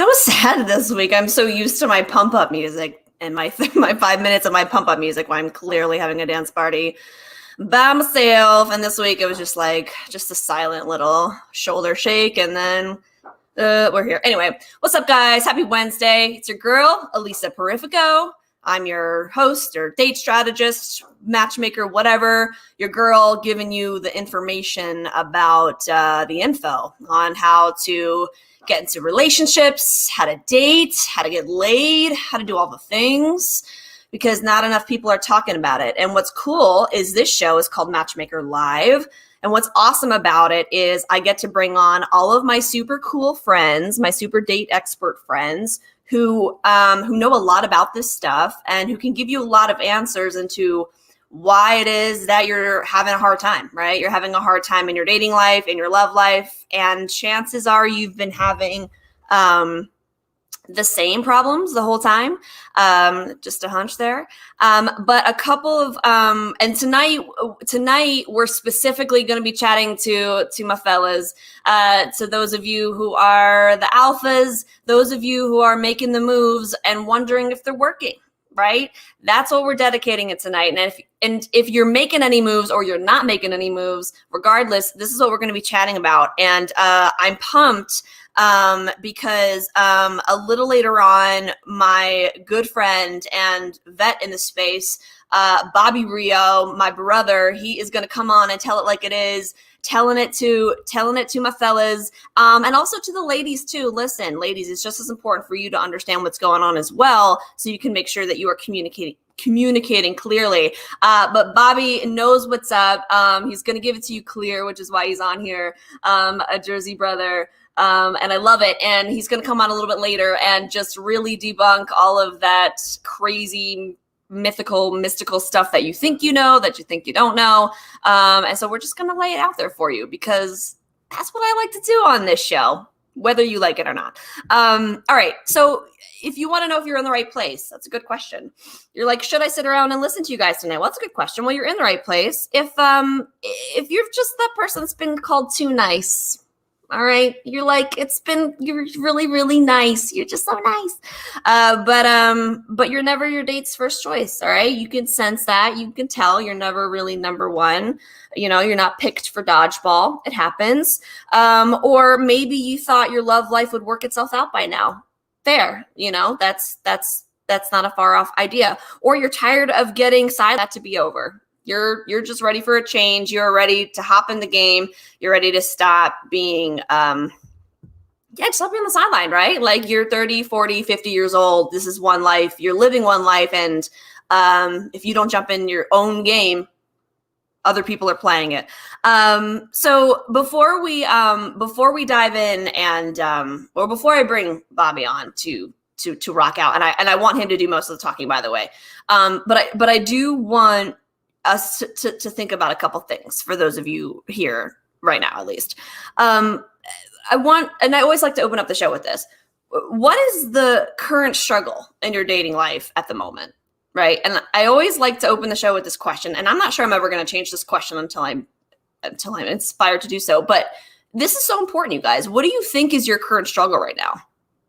so sad this week. I'm so used to my pump up music and my 5 minutes of my pump up music when I'm clearly having a dance party by myself. And this week it was just a silent little shoulder shake, and then we're here. Anyway, what's up, guys? Happy Wednesday. It's your girl, Elisa Perifico. I'm your host or date strategist, matchmaker, whatever. Your girl giving you the information about the info on how to get into relationships, how to date, how to get laid, how to do all the things, because not enough people are talking about it. And what's cool is this show is called Matchmaker Live. And what's awesome about it is I get to bring on all of my super cool friends, my super date expert friends who know a lot about this stuff and who can give you a lot of answers into why it is that you're having a hard time, right? You're having a hard time in your dating life, in your love life, and chances are you've been having the same problems the whole time. Just a hunch there. But a couple of, and tonight we're specifically going to be chatting to my fellas, to those of you who are the alphas, those of you who are making the moves and wondering if they're working, right? That's what we're dedicating it tonight. And if you're making any moves or you're not making any moves, regardless, this is what we're going to be chatting about. And I'm pumped because a little later on, my good friend and vet in the space, Bobby Rio, my brother, he is going to come on and tell it like it is, telling it to my fellas, and also to the ladies too. Listen, ladies, it's just as important for you to understand what's going on as well, so you can make sure that you are communicating clearly. But Bobby knows what's up. He's going to give it to you clear, which is why he's on here, a Jersey brother. And I love it. And he's going to come on a little bit later and just really debunk all of that crazy mystical stuff that you think you know, that you think you don't know. And so we're just going to lay it out there for you because that's what I like to do on this show, whether you like it or not. All right. So if you want to know if you're in the right place, that's a good question. You're like, should I sit around and listen to you guys tonight? Well, that's a good question. Well, you're in the right place. If you're just that person that's been called too nice, all right, you're like, you're really, really nice. You're just so nice. But you're never your date's first choice. All right. You can sense that. You can tell you're never really number one. You know, you're not picked for dodgeball. It happens. Or maybe you thought your love life would work itself out by now. Fair. You know, that's not a far off idea. Or you're tired of getting that to be over. You're just ready for a change. You're ready to hop in the game. You're ready to stop being, stop being on the sideline, right? Like you're 30, 40, 50 years old. This is one life. You're living one life. And if you don't jump in your own game, other people are playing it. So before we dive in and, or before I bring Bobby on to rock out, and I want him to do most of the talking, by the way. But I do want us to think about a couple things for those of you here right now, at least. I always like to open up the show with this. What is the current struggle in your dating life at the moment? Right. And I always like to open the show with this question, and I'm not sure I'm ever going to change this question until I'm inspired to do so. But this is so important, you guys. What do you think is your current struggle right now?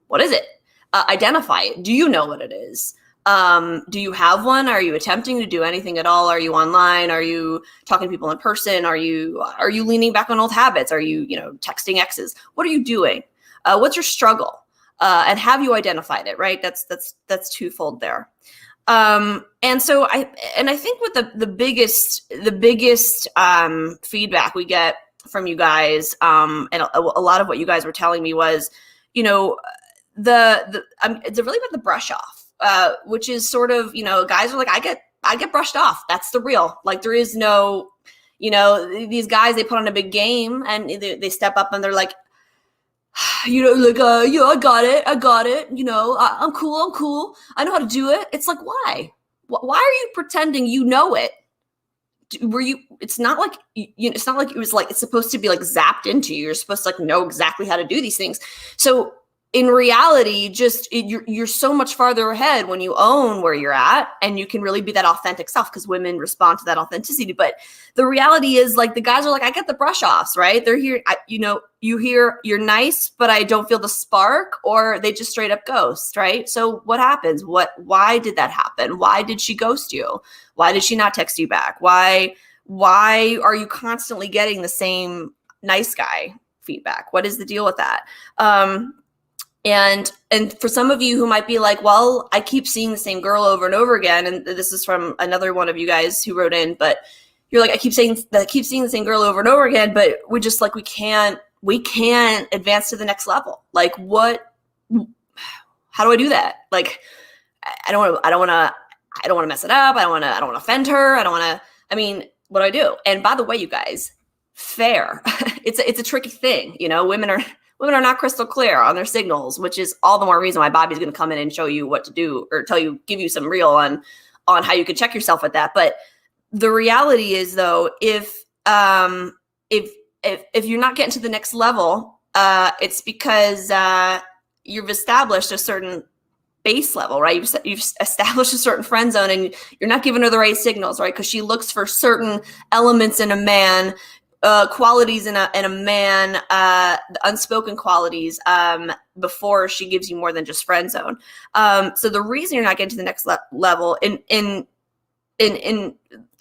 What is it? Identify it. Do you know what it is? Do you have one? Are you attempting to do anything at all? Are you online? Are you talking to people in person? Are you leaning back on old habits? Are you, texting exes? What are you doing? What's your struggle? And have you identified it? Right. That's twofold there. And so I think with the biggest feedback we get from you guys, and a lot of what you guys were telling me was, it's really about the brush off. Which is sort of, guys are like, I get brushed off. That's the real, like, there is no, these guys, they put on a big game and they step up and they're like, I got it. I'm cool. I know how to do it. It's like, why are you pretending you know it? It's not like it was like, it's supposed to be like zapped into you. You're supposed to like know exactly how to do these things. So in reality, you're so much farther ahead when you own where you're at, and you can really be that authentic self, because women respond to that authenticity. But the reality is, like, the guys are like, I get the brush offs, right? They're here, you hear you're nice, but I don't feel the spark, or they just straight up ghost, right? So what happens? Why did that happen? Why did she ghost you? Why did she not text you back? Why are you constantly getting the same nice guy feedback? What is the deal with that? And for some of you who might be like, well, I keep seeing the same girl over and over again, and this is from another one of you guys who wrote in, but you're like, I keep seeing the same girl over and over again, but we just like, we can't advance to the next level. Like, how do I do that? Like, I don't want to mess it up. I don't want to offend her. What do I do? And by the way, you guys, fair. It's a tricky thing. Women are not crystal clear on their signals, which is all the more reason why Bobby's going to come in and show you what to do, or give you some reel on how you can check yourself with that. But the reality is, though, if you're not getting to the next level, it's because you've established a certain base level, right? You've established a certain friend zone, and you're not giving her the right signals, right? Because she looks for certain elements in a man, qualities in a man, the unspoken qualities, before she gives you more than just friend zone. So the reason you're not getting to the next level, in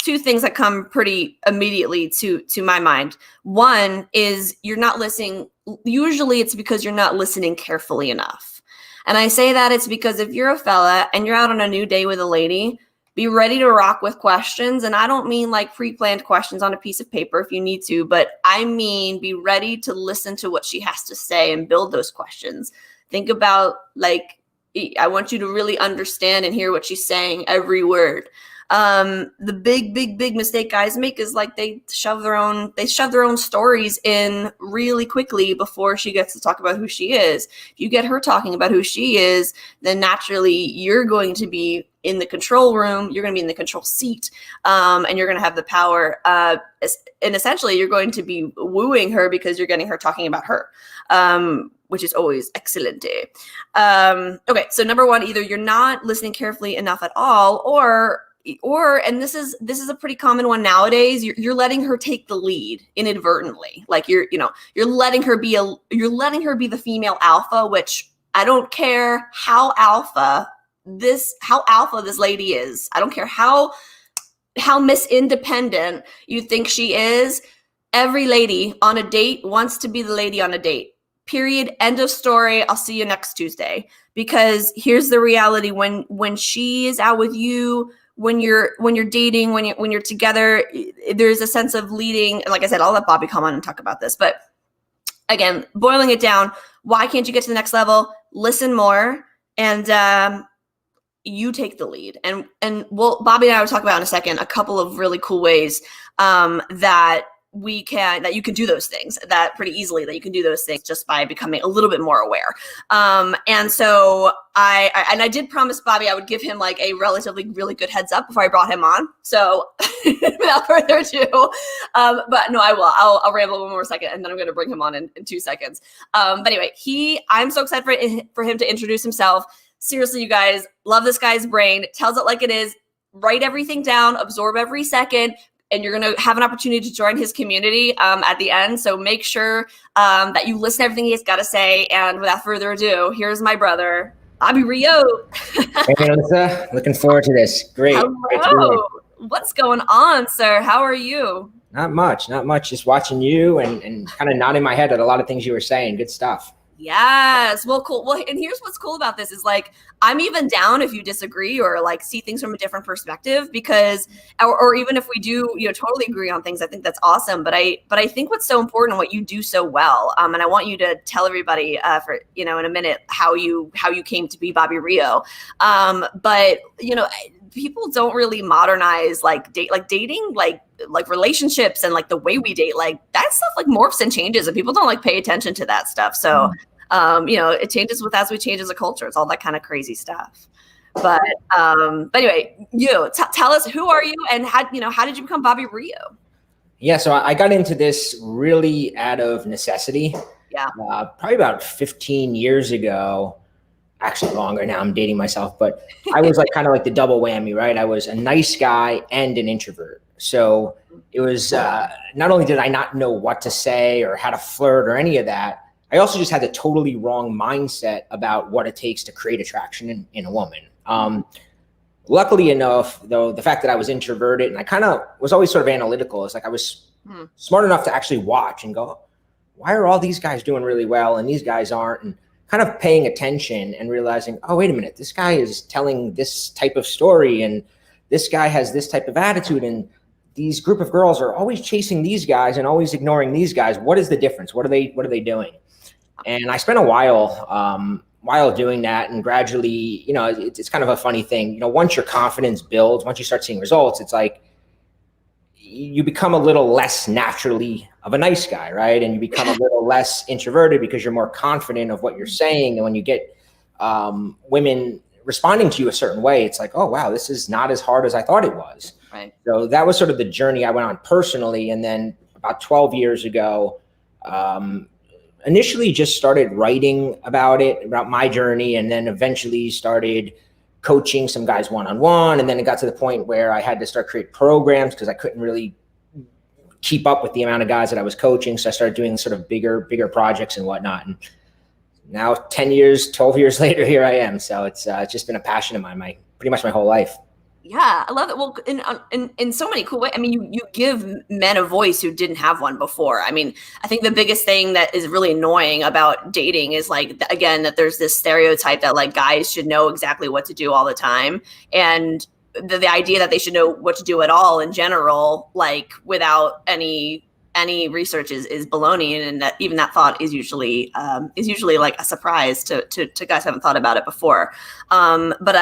two things that come pretty immediately to my mind. One is, you're not listening. Usually it's because you're not listening carefully enough. And I say that it's because if you're a fella and you're out on a new date with a lady, be ready to rock with questions. And I don't mean like pre-planned questions on a piece of paper if you need to, but I mean, be ready to listen to what she has to say and build those questions. Think about, like, I want you to really understand and hear what she's saying, every word. The big mistake guys make is, like, they shove their own stories in really quickly before she gets to talk about who she is. If you get her talking about who she is, then naturally you're going to be in the control room, you're going to be in the control seat, and you're going to have the power, and essentially you're going to be wooing her because you're getting her talking about her, which is always excellent. Okay, so number one, either you're not listening carefully enough at all, or and this is a pretty common one nowadays, you're letting her take the lead inadvertently. Like, you're letting her be the female alpha, which I don't care how alpha this lady is. I don't care how Miss Independent you think she is. Every lady on a date wants to be the lady on a date. Period. End of story. I'll see you next Tuesday. Because here's the reality: when she is out with you, when you're dating, when you're together, there's a sense of leading. And like I said, I'll let Bobby come on and talk about this. But again, boiling it down, why can't you get to the next level? Listen more, and you take the lead. And Bobby and I will talk about in a second a couple of really cool ways that you can do those things, that pretty easily, that you can do those things just by becoming a little bit more aware. And so I did promise Bobby I would give him like a relatively really good heads up before I brought him on. So without further ado, but no, I will. I'll ramble one more second, and then I'm going to bring him on in 2 seconds. But anyway, I'm so excited for him to introduce himself. Seriously, you guys, love this guy's brain. Tells it like it is. Write everything down, absorb every second, and you're going to have an opportunity to join his community at the end. So make sure that you listen to everything he's got to say. And without further ado, here's my brother, Bobby Rio. Hey, Melissa. Looking forward to this. Great. Hello. What's going on, sir? How are you? Not much. Just watching you and kind of nodding my head at a lot of things you were saying. Good stuff. Yes. Well, cool. Well, and here's what's cool about this is, like, I'm even down if you disagree or like see things from a different perspective, because, or even if we do, totally agree on things, I think that's awesome. But I think what's so important, what you do so well, and I want you to tell everybody in a minute how you came to be Bobby Rio. But people don't really modernize dating, like relationships and like the way we date, like that stuff like morphs and changes, and people don't like pay attention to that stuff. So, it changes as we change as a culture. It's all that kind of crazy stuff. But anyway, tell us, who are you, and how did you become Bobby Rio? Yeah, so I got into this really out of necessity. Yeah. Probably about 15 years ago, actually longer now, I'm dating myself, but I was like kind of like the double whammy, right? I was a nice guy and an introvert. So it was not only did I not know what to say or how to flirt or any of that, I also just had the totally wrong mindset about what it takes to create attraction in a woman. Luckily enough, though, the fact that I was introverted and I kind of was always sort of analytical, it's like I was smart enough to actually watch and go, why are all these guys doing really well and these guys aren't? And kind of paying attention and realizing, oh, wait a minute, this guy is telling this type of story and this guy has this type of attitude and these group of girls are always chasing these guys and always ignoring these guys. What is the difference? What are they doing? And I spent a while doing that, and gradually, you know, it's kind of a funny thing. You know, once your confidence builds, once you start seeing results, it's like you become a little less naturally of a nice guy, right? And you become a little less introverted because you're more confident of what you're saying. And when you get women responding to you a certain way, it's like, oh, wow, this is not as hard as I thought it was. Right. So that was sort of the journey I went on personally. And then about 12 years ago, initially just started writing about it, about my journey, and then eventually started coaching some guys one-on-one. And then it got to the point where I had to start create programs because I couldn't really keep up with the amount of guys that I was coaching. So I started doing sort of bigger projects and whatnot. And now 10 years, 12 years later, here I am. So it's just been a passion of mine, pretty much my whole life. Yeah, I love it. Well, in so many cool ways. I mean, you give men a voice who didn't have one before. I mean, I think the biggest thing that is really annoying about dating is like, again, that there's this stereotype that like guys should know exactly what to do all the time. And the idea that they should know what to do at all in general, like without any research is baloney. And that even that thought is usually like a surprise to guys who haven't thought about it before. But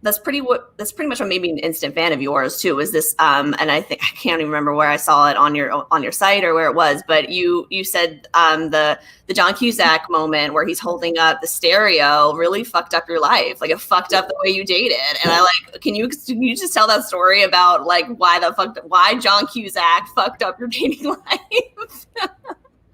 that's pretty much what made me an instant fan of yours too. Was this and I think I can't even remember where I saw it on your site or where it was, but you said the John Cusack moment where he's holding up the stereo really fucked up your life. Like it fucked up the way you dated. And I like, can you just tell that story about like why John Cusack fucked up your dating life?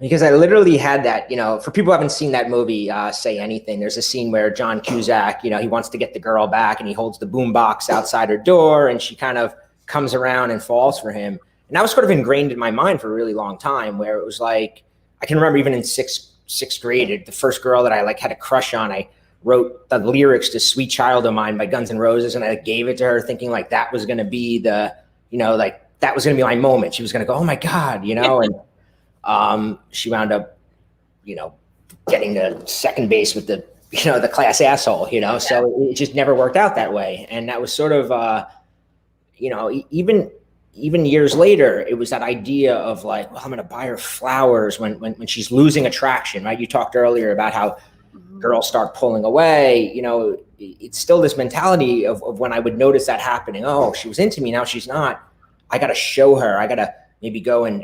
Because I literally had that, you know, for people who haven't seen that movie, Say Anything, there's a scene where John Cusack, you know, he wants to get the girl back and he holds the boombox outside her door and she kind of comes around and falls for him. And that was sort of ingrained in my mind for a really long time, where it was like, I can remember even in sixth grade, the first girl that I like had a crush on, I wrote the lyrics to Sweet Child of Mine by Guns N' Roses and I gave it to her thinking like that was going to be the, you know, like that was going to be my moment. She was going to go, oh my God, you know, and she wound up, you know, getting to second base with the, you know, the class asshole, you know, yeah. So it just never worked out that way. And that was sort of, you know, even years later, it was that idea of like, well, I'm going to buy her flowers when she's losing attraction, right? You talked earlier about how girls start pulling away, you know, it's still this mentality of when I would notice that happening. Oh, she was into me. Now she's not. I got to show her. I got to maybe go and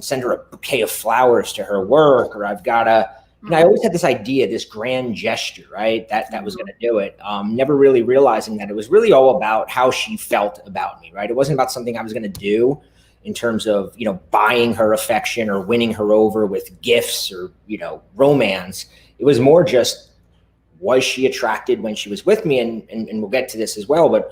send her a bouquet of flowers to her work, or I've got to, you know, I always had this idea, this grand gesture, right? That was going to do it. Never really realizing that it was really all about how she felt about me, right? It wasn't about something I was going to do in terms of, you know, buying her affection or winning her over with gifts or, you know, romance. It was more just, was she attracted when she was with me? And we'll get to this as well, but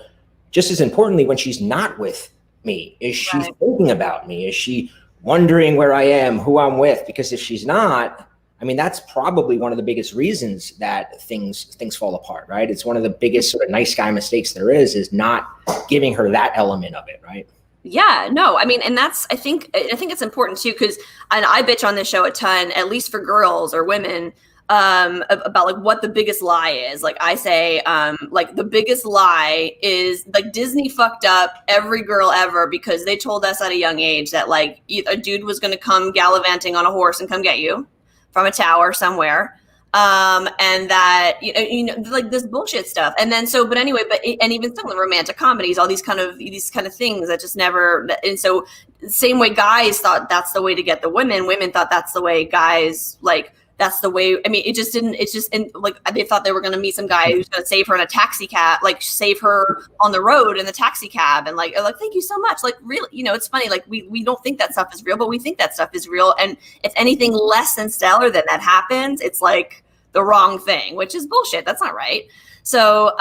just as importantly, when she's not with me, is she right. thinking about me? Is she wondering where I am, who I'm with? Because if she's not, I mean, that's probably one of the biggest reasons that things fall apart, right? It's one of the biggest sort of nice guy mistakes there is not giving her that element of it, right? Yeah, no, I mean, and that's, I think it's important too, because I bitch on this show a ton, at least for girls or women, about like what the biggest lie is. Like I say, like the biggest lie is like Disney fucked up every girl ever because they told us at a young age that like a dude was going to come gallivanting on a horse and come get you from a tower somewhere. And that, you know, like this bullshit stuff. And then, but even some of the romantic comedies, all these kind of things that just never, and so same way guys thought that's the way to get the women thought that's the way guys, like, that's the way. I mean, it just didn't. It's just like they thought they were going to meet some guy who's going to save her in a taxi cab, like save her on the road in the taxi cab, and like thank you so much. Like really, it's funny. Like we don't think that stuff is real, but we think that stuff is real. And if anything less than stellar than that happens, it's like the wrong thing, which is bullshit. That's not right. So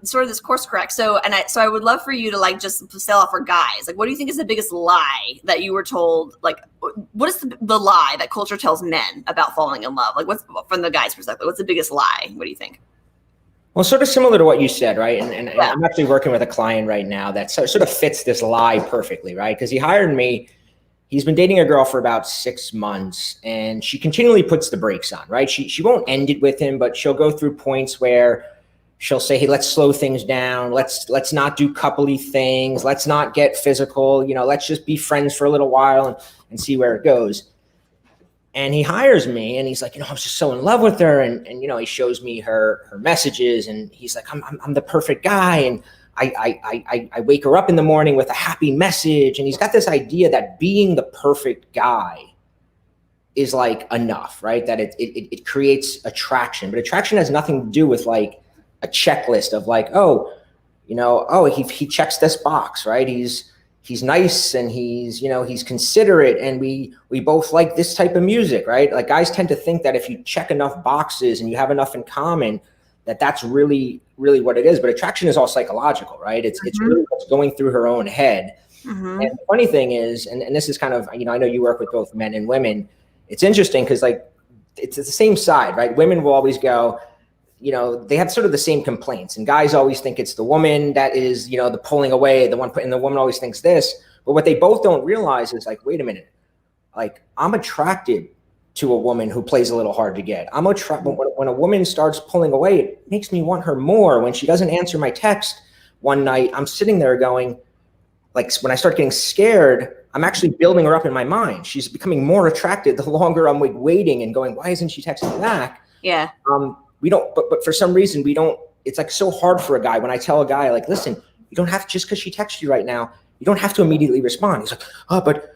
sort of this course correct. So I would love for you to like just sell off for guys. Like, what do you think is the biggest lie that you were told? Like, what is the lie that culture tells men about falling in love? Like, what's from the guy's perspective? What's the biggest lie? What do you think? Well, sort of similar to what you said, right? And I'm actually working with a client right now that sort of fits this lie perfectly, right? Because he hired me. He's been dating a girl for about 6 months, and she continually puts the brakes on, right? She won't end it with him, but she'll go through points where she'll say, hey, let's slow things down. Let's not do coupley things. Let's not get physical. Let's just be friends for a little while and see where it goes. And he hires me, and he's like, I was just so in love with her. And he shows me her messages, and he's like, I'm the perfect guy. And I wake her up in the morning with a happy message. And he's got this idea that being the perfect guy is like enough, right? That it creates attraction, but attraction has nothing to do with like a checklist of like, he checks this box, right? He's nice, and he's considerate, and we both like this type of music, right? Like guys tend to think that if you check enough boxes and you have enough in common, that's really, really what it is. But attraction is all psychological, right? It's really what's going through her own head. And the funny thing is, and this is kind of, I know you work with both men and women. It's interesting because like it's the same side, right? Women will always go, they have sort of the same complaints, and guys always think it's the woman that is, the pulling away, the one, and the woman always thinks this. But what they both don't realize is like, wait a minute, like I'm attracted to a woman who plays a little hard to get. When a woman starts pulling away, it makes me want her more. When she doesn't answer my text one night, I'm sitting there going, like when I start getting scared, I'm actually building her up in my mind. She's becoming more attracted the longer I'm waiting and going, why isn't she texting me back? Yeah. We don't, but for some reason we don't, it's like so hard for a guy. When I tell a guy like, listen, you don't have to, just because she texts you right now, you don't have to immediately respond. He's like, oh, but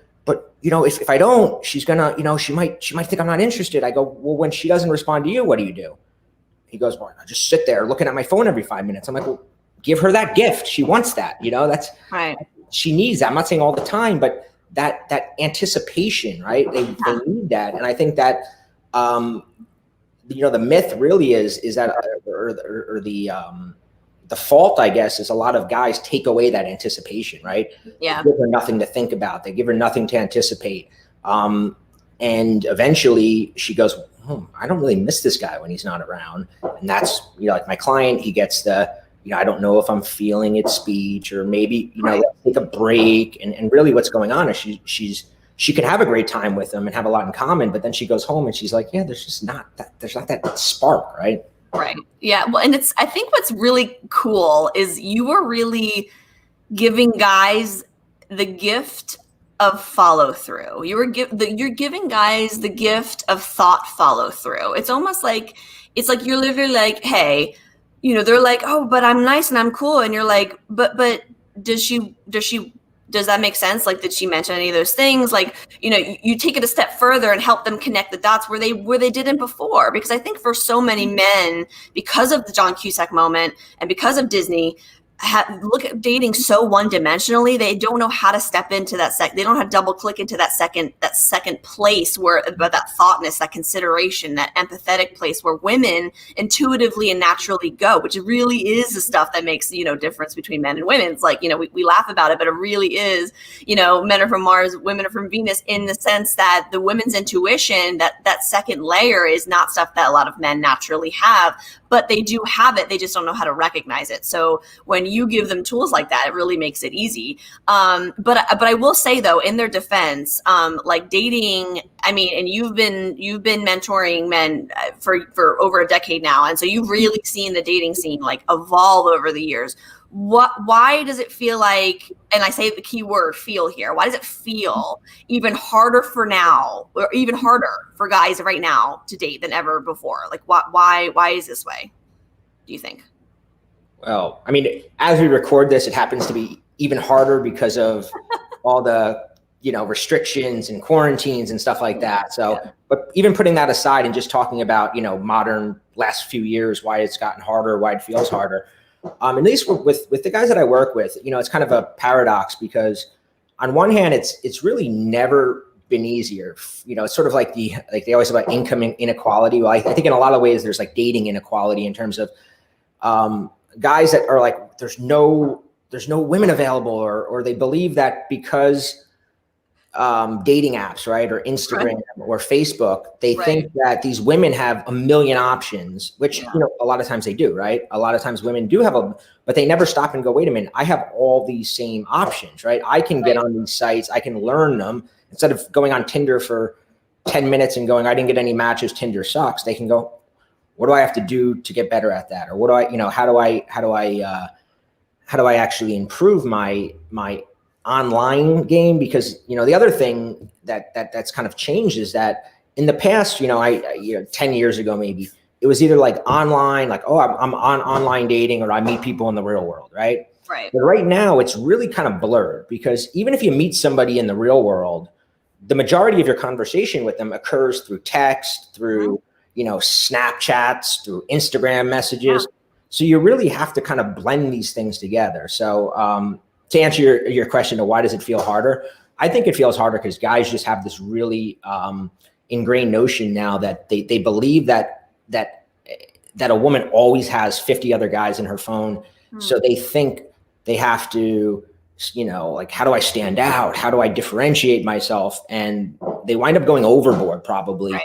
if I don't, she's gonna, she might think I'm not interested. I go, well, when she doesn't respond to you, what do you do? He goes, well, I just sit there looking at my phone every 5 minutes. I'm like, well, give her that gift. She wants that, that's right. She needs that. I'm not saying all the time, but that anticipation, right? They need that. And I think that, the myth really is that, or the fault, I guess, is a lot of guys take away that anticipation, right? Yeah. They give her nothing to think about. They give her nothing to anticipate. And eventually she goes, I don't really miss this guy when he's not around. And that's, like my client, he gets the, I don't know if I'm feeling it speech, or maybe, let's take a break. And really what's going on is she could have a great time with him and have a lot in common, but then she goes home and she's like, yeah, there's not that spark, right? Right. Yeah. Well, and I think what's really cool is you were really giving guys the gift of follow through. You're giving guys the gift of thought follow through. It's almost like, you're literally like, hey, they're like, oh, but I'm nice and I'm cool. And you're like, but does that make sense? Like, did she mention any of those things? Like, you take it a step further and help them connect the dots where they didn't before. Because I think for so many men, because of the John Cusack moment and because of Disney, look at dating so one-dimensionally. They don't know how to step into that they don't have to double click into that second place where that thoughtness, that consideration, that empathetic place where women intuitively and naturally go, which really is the stuff that makes, difference between men and women. It's like, we laugh about it, but it really is, men are from Mars, women are from Venus, in the sense that the women's intuition, that second layer is not stuff that a lot of men naturally have, but they do have it. They just don't know how to recognize it. So when you give them tools like that, it really makes it easy. But I will say though, in their defense, like dating, I mean, and you've been mentoring men for over a decade now, and so you've really seen the dating scene like evolve over the years. Why does it feel like, and I say the key word feel here, why does it feel even harder for now, or even harder for guys right now to date than ever before? Like why is this way, do you think? Well, I mean, as we record this, it happens to be even harder because of all the restrictions and quarantines and stuff like that. So, but even putting that aside and just talking about, modern last few years, why it's gotten harder, why it feels harder. At least with the guys that I work with, it's kind of a paradox because on one hand, it's really never been easier. It's sort of like they always talk about income inequality. Well, I think in a lot of ways there's like dating inequality in terms of guys that are like, there's no women available, or they believe that because dating apps, right, or Instagram or Facebook, they think that these women have a million options, which a lot of times they do, right? A lot of times women do have but they never stop and go, wait a minute, I have all these same options, right? I can get on these sites, I can learn them. Instead of going on Tinder for 10 minutes and going, I didn't get any matches, Tinder sucks. They can go, what do I have to do to get better at that? Or what do I, how do I actually improve my online game? Because the other thing that's kind of changed is that in the past, 10 years ago maybe, it was either like online, like, oh, I'm on online dating, or I meet people in the real world, right? Right. But right now it's really kind of blurred, because even if you meet somebody in the real world, the majority of your conversation with them occurs through text, through Snapchats, through Instagram messages. So you really have to kind of blend these things together. So to answer your question of why does it feel harder, I think it feels harder because guys just have this really ingrained notion now that they believe that a woman always has 50 other guys in her phone. So they think they have to, like, how do I stand out? How do I differentiate myself? And they wind up going overboard probably,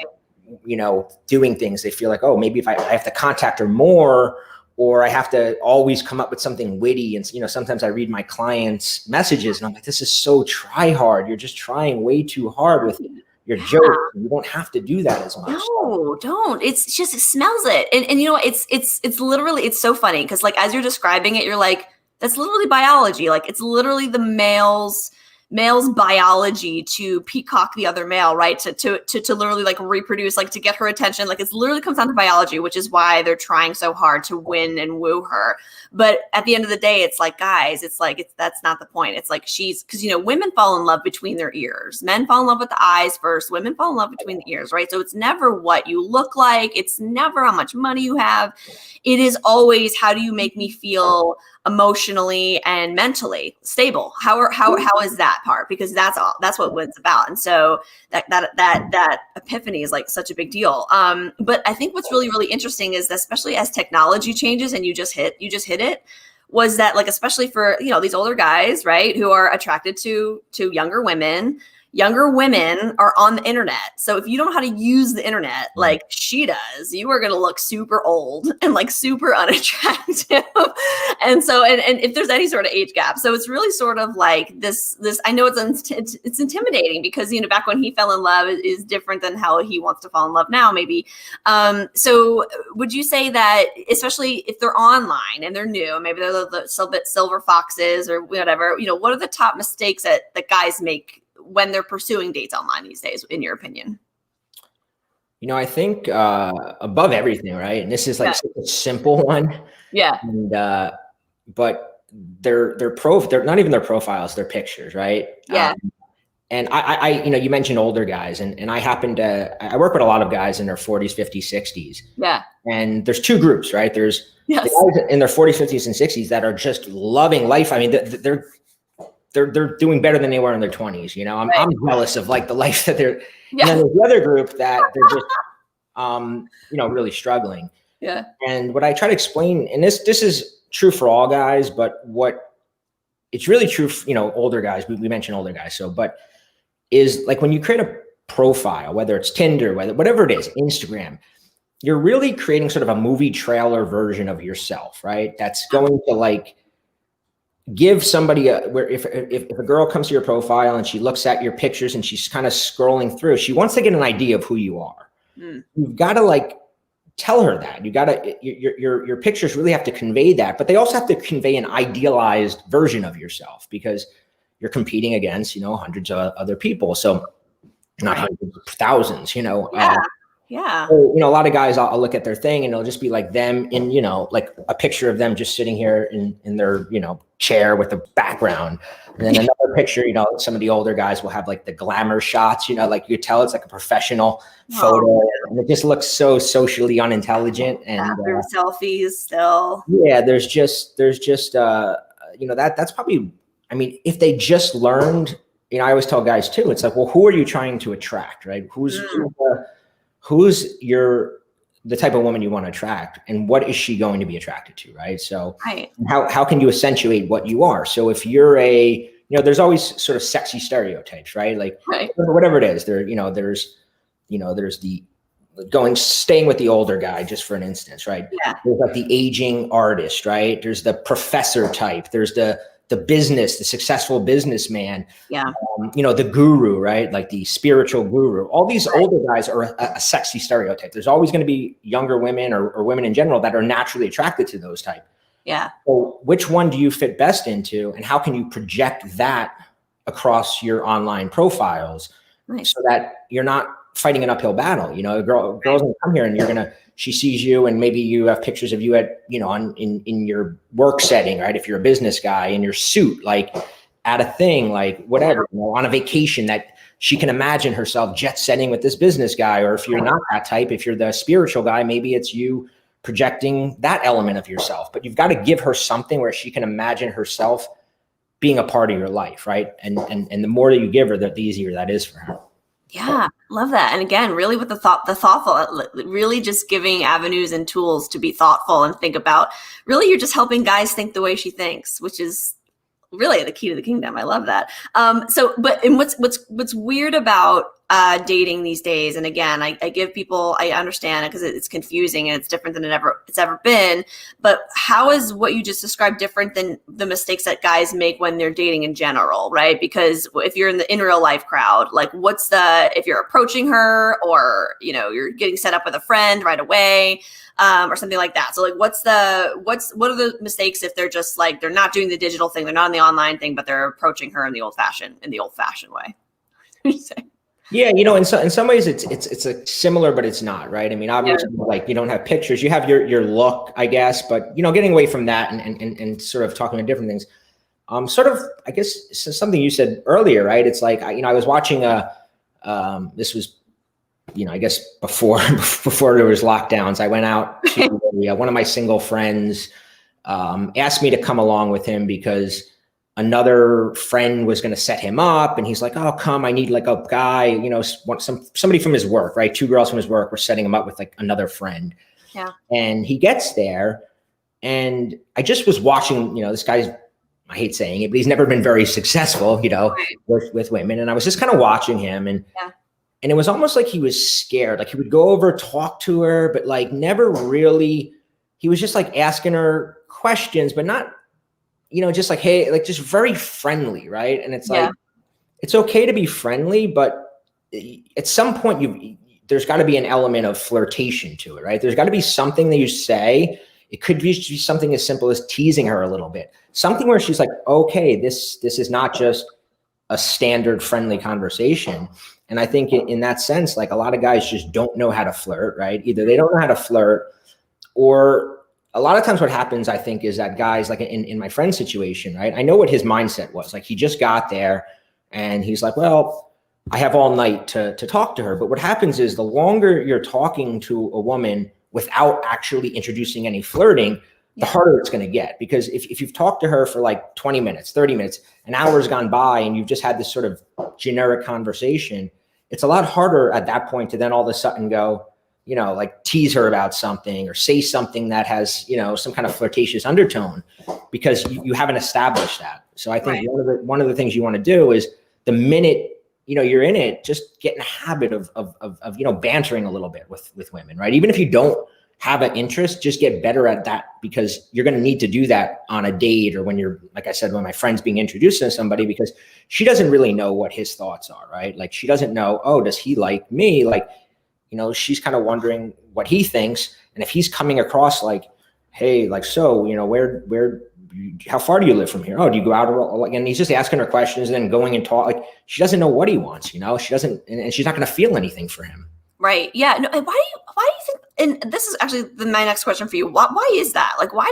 doing things. They feel like, oh, maybe if I have to contact her more, or I have to always come up with something witty. And, sometimes I read my clients' messages and I'm like, this is so try hard. You're just trying way too hard with your jokes. You don't have to do that as much. No, don't. It's just, it smells it. And it's literally, it's so funny. Cause like, as you're describing it, you're like, that's literally biology. Like, it's literally the male's biology to peacock the other male, right? To literally like reproduce, like to get her attention. Like, it's literally comes down to biology, which is why they're trying so hard to win and woo her. But at the end of the day, it's like, guys, that's not the point. It's like because women fall in love between their ears. Men fall in love with the eyes first. Women fall in love between the ears, right? So it's never what you look like. It's never how much money you have. It is always, how do you make me feel emotionally and mentally stable? How is that part? Because that's what it's about. And so that epiphany is like such a big deal. But I think what's really, really interesting is that, especially as technology changes, and you just hit it, was that, like, especially for, these older guys, right, who are attracted to younger women are on the internet. So if you don't know how to use the internet like she does, you are going to look super old and like super unattractive. And so, and if there's any sort of age gap, so it's really sort of like this, I know it's intimidating because, back when he fell in love is different than how he wants to fall in love now, maybe. So would you say that, especially if they're online and they're new, maybe they're the silver foxes or whatever, what are the top mistakes that guys make when they're pursuing dates online these days, in your opinion? I think above everything, right? And this is like such a simple one. Yeah. And but they're not even their profiles, they're pictures, right? Yeah. And I you mentioned older guys, and I work with a lot of guys in their 40s, 50s, 60s. Yeah. And there's two groups, right? There's the guys in their 40s, 50s, and 60s that are just loving life. I mean, they're doing better than they were in their 20s. I'm jealous of like the life that they're. And then there's the other group that they're just, really struggling. Yeah. And what I try to explain, and this is true for all guys, but it's really true for, older guys. We mentioned older guys. So, but is like when you create a profile, whether it's Tinder, whatever it is, Instagram, you're really creating sort of a movie trailer version of yourself, right? That's going to like give somebody where if a girl comes to your profile and she looks at your pictures and she's kind of scrolling through, she wants to get an idea of who you are. You've got to like tell her that. You got to, your pictures really have to convey that, but they also have to convey an idealized version of yourself, because you're competing against, hundreds of other people. So not hundreds, thousands, Yeah. So, a lot of guys, I'll look at their thing and it'll just be like them in, like a picture of them just sitting here in their, chair with a background. And then another picture, some of the older guys will have like the glamour shots, like you tell it's like a professional photo, and it just looks so socially unintelligent. And selfies still. Yeah, there's just that's probably, I mean, if they just learned, I always tell guys too, it's like, well, who are you trying to attract, right? Who's the type of woman you want to attract, and what is she going to be attracted to, right? So how can you accentuate what you are? So if you're there's always sort of sexy stereotypes, right? Like whatever it is, there's the staying with the older guy, just for an instance, right? Yeah. There's like the aging artist, right? There's the professor type. There's the the successful businessman. Yeah. The guru, right? Like the spiritual guru. All these older guys are a sexy stereotype. There's always going to be younger women or women in general that are naturally attracted to those type. Yeah. So which one do you fit best into, and how can you project that across your online profiles so that you're not fighting an uphill battle? Girls gonna come here and she sees you, and maybe you have pictures of you at, in your work setting, right? If you're a business guy in your suit, like at a thing, like whatever, on a vacation, that she can imagine herself jet setting with this business guy. Or if you're not that type, if you're the spiritual guy, maybe it's you projecting that element of yourself. But you've got to give her something where she can imagine herself being a part of your life, right? And the more that you give her, the easier that is for her. Yeah, love that. And again, really with the thoughtful, really just giving avenues and tools to be thoughtful and think about, really, you're just helping guys think the way she thinks, which is really the key to the kingdom. I love that. What's weird about dating these days, and again, I give people, I understand it because it's confusing and it's different than it's ever been. But how is what you just described different than the mistakes that guys make when they're dating in general, right? Because if you're in real life crowd, like if you're approaching her, or you're getting set up with a friend right away, or something like that. So like, what are the mistakes if they're just like, they're not doing the digital thing, they're not in the online thing, but they're approaching her in the old fashioned way? Yeah, in some ways it's like similar, but it's not, right? I mean, obviously, like you don't have pictures, you have your look, I guess, but getting away from that and sort of talking about different things. Sort of, I guess, something you said earlier, right? It's like I was watching this was, I guess before there was lockdowns. I went out to one of my single friends asked me to come along with him because another friend was going to set him up, and he's like, "Oh, come! I need like a guy, somebody from his work, right? Two girls from his work were setting him up with like another friend." Yeah. And he gets there, and I just was watching. This guy's, I hate saying it, but he's never been very successful, with women. And I was just kind of watching him, and it was almost like he was scared. Like he would go over, talk to her, but like never really. He was just like asking her questions, but not. Just like, hey, like just very friendly, right? And it's like, it's okay to be friendly, but at some point there's got to be an element of flirtation to it, right? There's got to be something that you say. It could be something as simple as teasing her a little bit, something where she's like, okay, this is not just a standard friendly conversation. And I think in that sense, like a lot of guys just don't know how to flirt, right? Either they don't know how to flirt, or a lot of times what happens, I think, is that guys, like in my friend's situation, right? I know what his mindset was. Like he just got there and he's like, well, I have all night to talk to her. But what happens is the longer you're talking to a woman without actually introducing any flirting, the harder it's going to get. Because if you've talked to her for like 20 minutes, 30 minutes, an hour's gone by and you've just had this sort of generic conversation, it's a lot harder at that point to then all of a sudden go, like tease her about something or say something that has, some kind of flirtatious undertone, because you haven't established that. So I think one of the things you want to do is the minute, you're in it, just get in a habit of bantering a little bit with women, right? Even if you don't have an interest, just get better at that, because you're going to need to do that on a date, or when you're, like I said, when my friend's being introduced to somebody, because she doesn't really know what his thoughts are, right? Like she doesn't know, oh, does he like me? Like, she's kind of wondering what he thinks. And if he's coming across like, hey, like, so, how far do you live from here? Oh, do you go out? And he's just asking her questions and then going and talk. Like, she doesn't know what he wants, she doesn't, and she's not going to feel anything for him. Right. Yeah. No, and why do you think, and this is actually my next question for you. Why is that? Like, why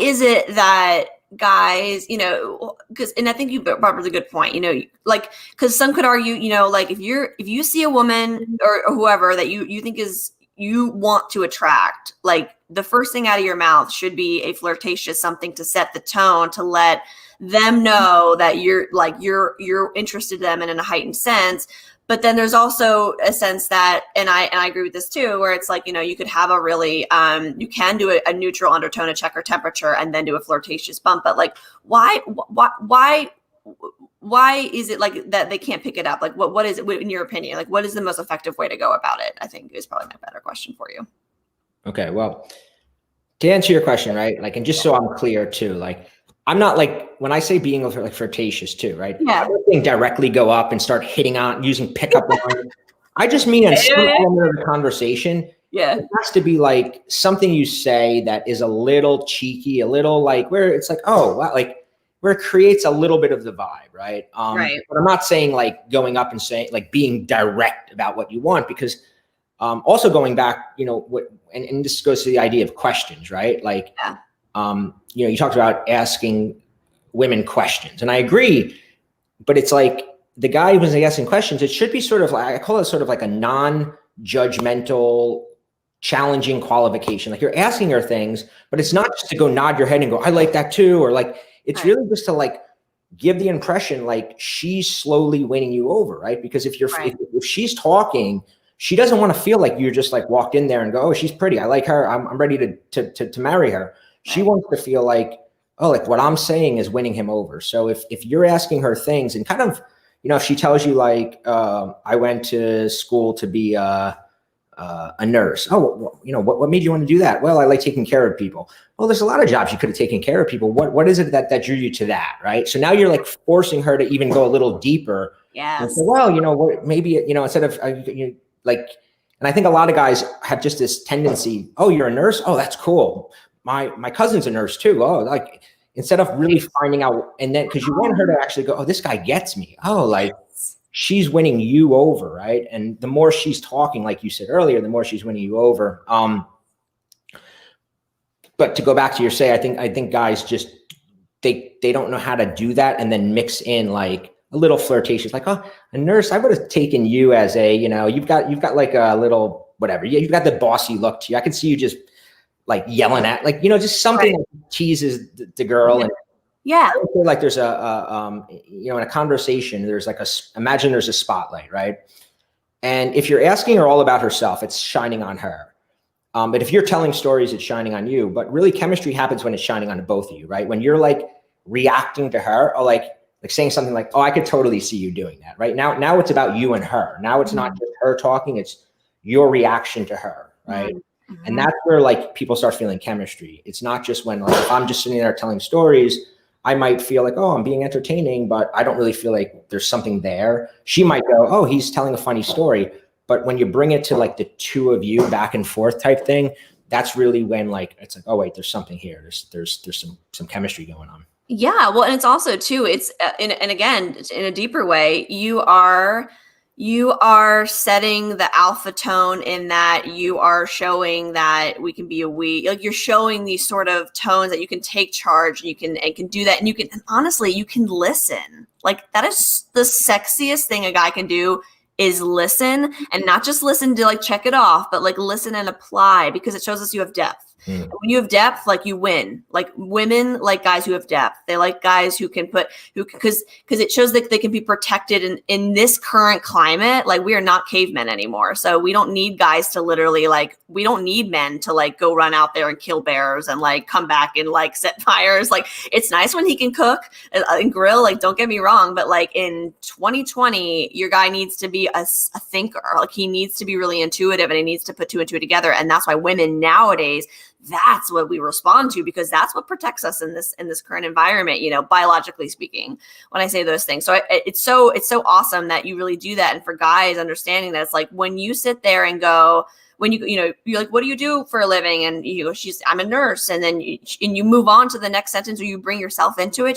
is it that guys, and I think you brought a really good point, like, because some could argue, like if you see a woman or whoever that you think you want to attract, like the first thing out of your mouth should be a flirtatious something to set the tone, to let them know that you're interested in them and in a heightened sense. But then there's also a sense that, and I agree with this too, where it's like, you could have a really, you can do a neutral undertone to check her temperature and then do a flirtatious bump. But like, why is it like that they can't pick it up? Like, what is it in your opinion? Like, what is the most effective way to go about it? I think is probably my better question for you. Okay. Well, to answer your question, right? Like, and just so I'm clear too, like, I'm not like, when I say being like flirtatious too, right? Yeah. I don't think directly go up and start hitting on using pickup lines. I just mean in some element of the conversation, yeah, it has to be like something you say that is a little cheeky, a little like where it's like, oh, wow, like where it creates a little bit of the vibe, right? Right. But I'm not saying like going up and saying like being direct about what you want, because also going back, and this goes to the idea of questions, right? Like, yeah. You talked about asking women questions, and I agree, but it's like the guy who's asking questions, it should be sort of like, I call it sort of like a non-judgmental, challenging qualification. Like you're asking her things, but it's not just to go nod your head and go, I like that too. Or like, it's really just to like give the impression like she's slowly winning you over, right? Because if if she's talking, she doesn't want to feel like you're just like walked in there and go, oh, she's pretty, I like her, I'm ready to marry her. She wants to feel like, oh, like what I'm saying is winning him over. So if you're asking her things and kind of, if she tells you like, I went to school to be a nurse. Oh, what made you want to do that? Well, I like taking care of people. Well, there's a lot of jobs you could have taken care of people. What is it that drew you to that, right? So now you're like forcing her to even go a little deeper. Yes. And say, well, what maybe instead of like, and I think a lot of guys have just this tendency. Oh, you're a nurse. Oh, that's cool. My cousin's a nurse too. Oh, like instead of really finding out, and then because you want her to actually go, oh, this guy gets me. Oh, like she's winning you over, right? And the more she's talking, like you said earlier, the more she's winning you over. But to go back to your say, I think guys just they don't know how to do that and then mix in like a little flirtatious, like, oh, a nurse, I would have taken you as a, you've got like a little whatever. Yeah, you've got the bossy look to you. I can see you just like yelling at, like, just something that teases the girl. Yeah. And yeah, I would feel like there's in a conversation, there's like imagine there's a spotlight, right? And if you're asking her all about herself, it's shining on her. But if you're telling stories, it's shining on you. But really chemistry happens when it's shining on both of you, right? When you're like reacting to her or like saying something like, oh, I could totally see you doing that, right? Now it's about you and her. Now it's not just her talking, it's your reaction to her, right? Mm-hmm. And that's where like people start feeling chemistry. It's not just when like if I'm just sitting there telling stories, I might feel like, oh, I'm being entertaining, but I don't really feel like there's something there. She might go, oh, he's telling a funny story. But when you bring it to like the two of you back and forth type thing, that's really when like it's like, oh wait, there's something here. There's some chemistry going on. Yeah, well, and it's also too, it's and again, in a deeper way, you are setting the alpha tone in that you are showing that we can be like you're showing these sort of tones that you can take charge and you can do that, and you can, and honestly, you can listen. Like that is the sexiest thing a guy can do, is listen, and not just listen to like check it off, but like listen and apply, because it shows us you have depth. And when you have depth, like you win. Like women like guys who have depth. They like guys who can because it shows that they can be protected in this current climate. Like we are not cavemen anymore. So we don't need guys to literally like, we don't need men to like go run out there and kill bears and like come back and like set fires. Like it's nice when he can cook and grill, like don't get me wrong, but like in 2020, your guy needs to be a thinker. Like he needs to be really intuitive, and he needs to put two and two together. And that's why women nowadays, that's what we respond to, because that's what protects us in this current environment, biologically speaking, when I say those things. So it's so awesome that you really do that. And for guys, understanding that it's like when you sit there and go, when you're like, what do you do for a living? And you go, I'm a nurse. And then you move on to the next sentence, or you bring yourself into it.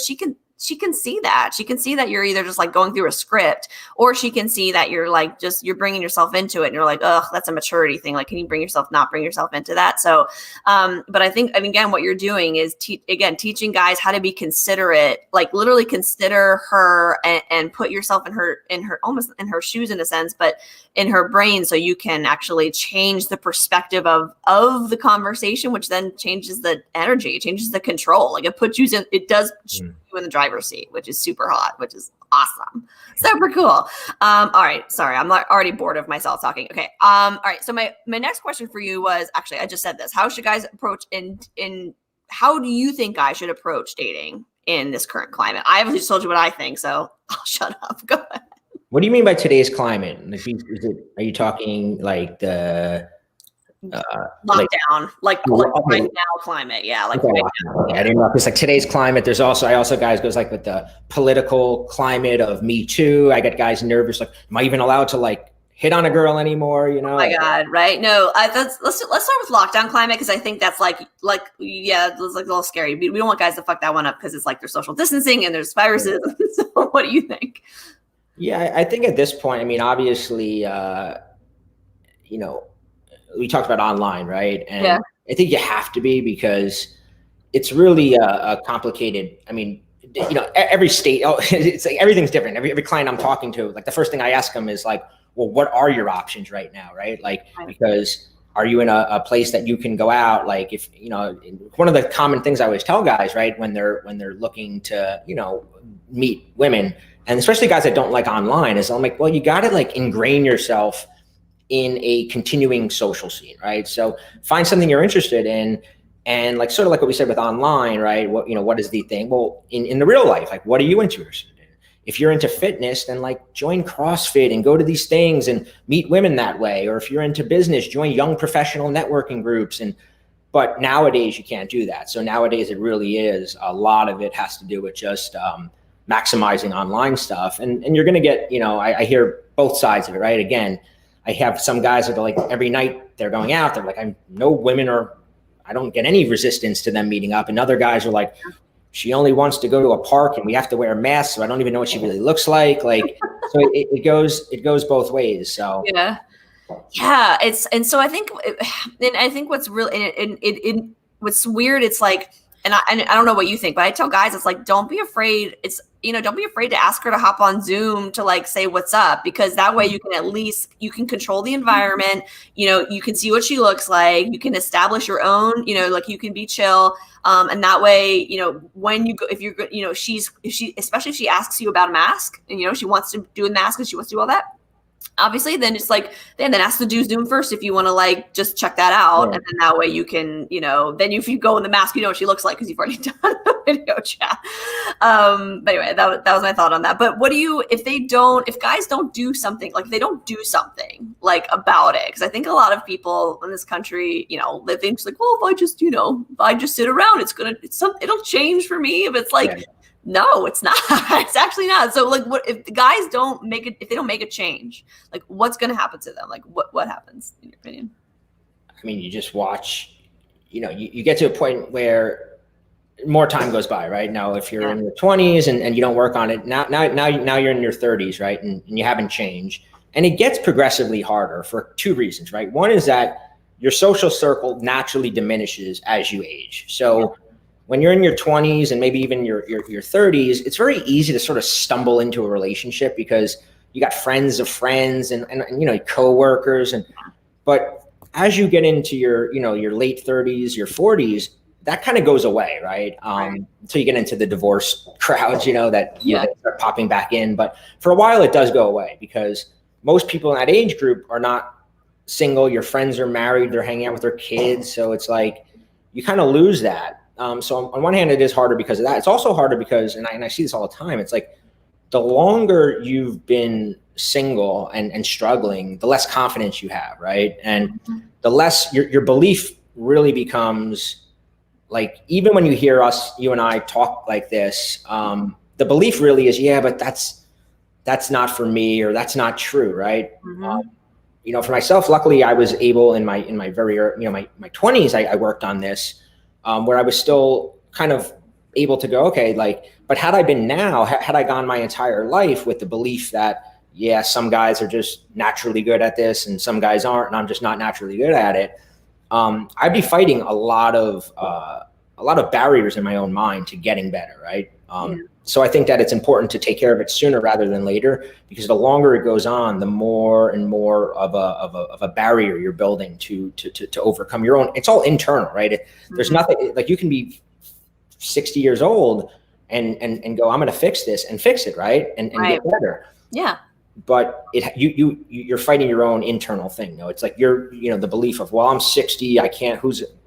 she can see that. She can see that you're either just like going through a script, or she can see that you're like you're bringing yourself into it, and you're like, oh, that's a maturity thing. Like, can you not bring yourself into that? So, but I think, and again, what you're doing is teaching guys how to be considerate, like literally consider her and put yourself in her almost in her shoes in a sense, but in her brain, so you can actually change the perspective of the conversation, which then changes the energy, changes the control. Like it does put you in the driver's seat, which is super hot, which is awesome. Super cool. All right. Sorry. I'm already bored of myself talking. Okay. All right. So my next question for you was, actually, I just said this. How should guys approach how do you think guys should approach dating in this current climate? I obviously just told you what I think, so I'll shut up. Go ahead. What do you mean by today's climate? Are you talking like the lockdown, like right now climate? Yeah, like right now. I didn't know, because like today's climate. I also guys goes like with the political climate of Me Too. I get guys nervous, like, am I even allowed to like hit on a girl anymore? You know? Oh my God, right? No, let's start with lockdown climate, because I think that's like yeah, it's like a little scary. We don't want guys to fuck that one up, because it's like there's social distancing and there's viruses. So what do you think? Yeah, I think at this point, I mean, obviously, we talked about online, right? And yeah. I think you have to be, because it's really a complicated, I mean, every state, it's like everything's different. Every client I'm talking to, like the first thing I ask them is like, well, what are your options right now, right? Like, because are you in a place that you can go out? Like, if, one of the common things I always tell guys, right, when they're looking to, meet women, and especially guys that don't like online, is I'm like, well, you got to like ingrain yourself in a continuing social scene, right? So find something you're interested in, and like sort of like what we said with online, right? What is the thing? Well, in the real life, like, what are you interested in? If you're into fitness, then like join CrossFit and go to these things and meet women that way. Or if you're into business, join young professional networking groups. But nowadays you can't do that. So nowadays it really is, a lot of it has to do with just maximizing online stuff. And you're going to get, I hear both sides of it, right? Again, I have some guys that are like, every night they're going out, they're like, I know women I don't get any resistance to them meeting up. And other guys are like, she only wants to go to a park and we have to wear masks, so I don't even know what she really looks like. Like, so it goes both ways. So yeah. And so I think what's really, what's weird, it's like, and I don't know what you think, but I tell guys, it's like, don't be afraid. Don't be afraid to ask her to hop on Zoom to like say what's up, because that way you can control the environment. You can see what she looks like. You can establish your own, like you can be chill. And that way, when you go, if you're, especially if she asks you about a mask and, she wants to do a mask and she wants to do all that, obviously, then it's like, then ask the dude Zoom first if you want to like just check that out. Yeah. And then that way you can, then if you go in the mask, you know what she looks like, because you've already done the video chat. But anyway, that was my thought on that. But if guys don't do something, like they don't do something like about it, because I think a lot of people in this country, they think it's like, well, if I just sit around, it'll change for me. If it's like, yeah. No, it's not. It's actually not. So like, what if the guys don't make it? If they don't make a change, like what's going to happen to them? Like what happens in your opinion? I mean, you just watch. You get to a point where more time goes by, right? Now, if you're in your 20s and you don't work on it, now you're in your 30s, right? And you haven't changed, and it gets progressively harder for two reasons, right? One is that your social circle naturally diminishes as you age. So when you're in your 20s and maybe even your 30s, it's very easy to sort of stumble into a relationship, because you got friends of friends and coworkers, but as you get into your late 30s, your 40s, that kind of goes away, right? Until you get into the divorce crowds, that start popping back in. But for a while, it does go away, because most people in that age group are not single. Your friends are married, they're hanging out with their kids, so it's like you kind of lose that. So on one hand, it is harder because of that. It's also harder because, and I see this all the time, it's like the longer you've been single and struggling, the less confidence you have, right? And the less your belief really becomes like, even when you hear you and I talk like this, the belief really is, yeah, but that's not for me, or that's not true, right? Mm-hmm. For myself, luckily I was able in my very, my 20s, I worked on this. Where I was still kind of able to go, okay, like, but had I been now, had I gone my entire life with the belief that, yeah, some guys are just naturally good at this and some guys aren't, and I'm just not naturally good at it, I'd be fighting a lot of barriers in my own mind to getting better, right? So I think that it's important to take care of it sooner rather than later, because the longer it goes on, the more and more of a barrier you're building to overcome your own. It's all internal, right? There's nothing like you can be 60 years old and go, I'm going to fix this and fix it, right? And get better. Yeah. But you're fighting your own internal thing. No, it's like the belief of, well, I'm 60, I can't.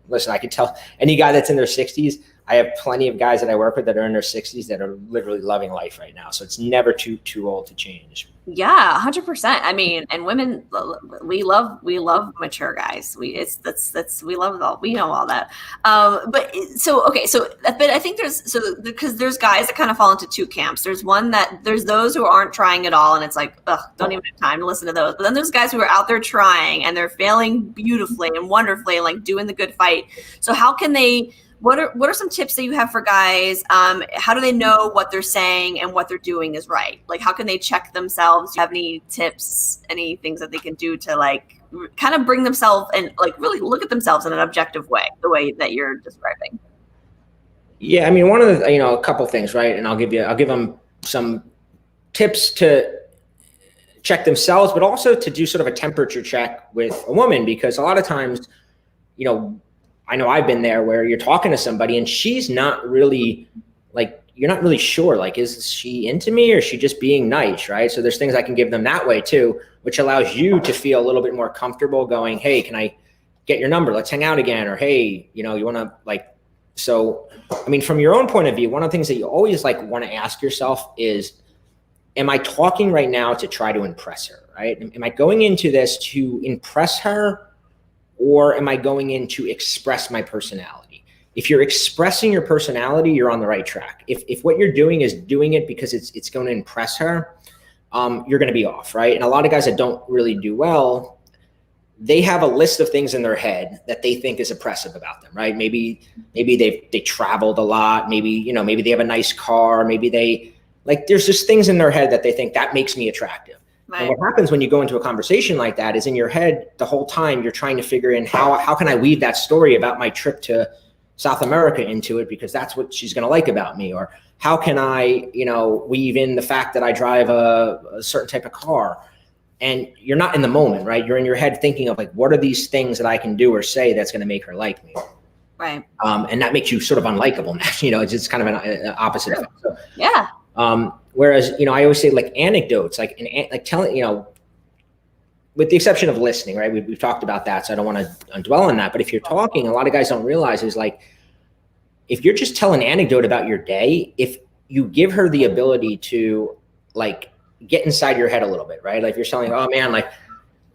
Listen, I can tell any guy that's in their 60s. I have plenty of guys that I work with that are in their 60s that are literally loving life right now. So it's never too old to change. Yeah, 100%. I mean, and women, we love mature guys. We love all, we know all that. But I think because there's guys that kind of fall into two camps. There's those who aren't trying at all, and it's like, ugh, don't even have time to listen to those. But then there's guys who are out there trying and they're failing beautifully and wonderfully, and like doing the good fight. So how can they? What are some tips that you have for guys? How do they know what they're saying and what they're doing is right? Like, how can they check themselves? Do you have any tips, any things that they can do to like kind of bring themselves and like really look at themselves in an objective way, the way that you're describing? Yeah, I mean, one of the, a couple things, right? And I'll give them some tips to check themselves, but also to do sort of a temperature check with a woman, because a lot of times, I know I've been there where you're talking to somebody and she's not really like, you're not really sure, like, is she into me or is she just being nice, right? So there's things I can give them that way too, which allows you to feel a little bit more comfortable going, hey, can I get your number? Let's hang out again. Or, hey, you want to like, so, I mean, from your own point of view, one of the things that you always like want to ask yourself is, am I talking right now to try to impress her, right? Am I going into this to impress her? Or am I going in to express my personality? If you're expressing your personality, you're on the right track. If what you're doing is doing it because it's going to impress her, you're going to be off, right? And a lot of guys that don't really do well, they have a list of things in their head that they think is oppressive about them, right? Maybe they traveled a lot. Maybe they have a nice car. Maybe there's just things in their head that they think that makes me attractive. Right. And what happens when you go into a conversation like that is in your head the whole time you're trying to figure in how can I weave that story about my trip to South America into it, because that's what she's going to like about me, or how can I weave in the fact that I drive a certain type of car, and you're not in the moment, right? You're in your head thinking of like, what are these things that I can do or say that's going to make her like me, right? And that makes you sort of unlikable now. It's just kind of an opposite effect. So, yeah. Whereas, I always say like anecdotes, like telling, with the exception of listening, right? We've talked about that, so I don't want to dwell on that. But if you're talking, a lot of guys don't realize is like, if you're just telling an anecdote about your day, if you give her the ability to like get inside your head a little bit, right? Like you're telling, oh man, like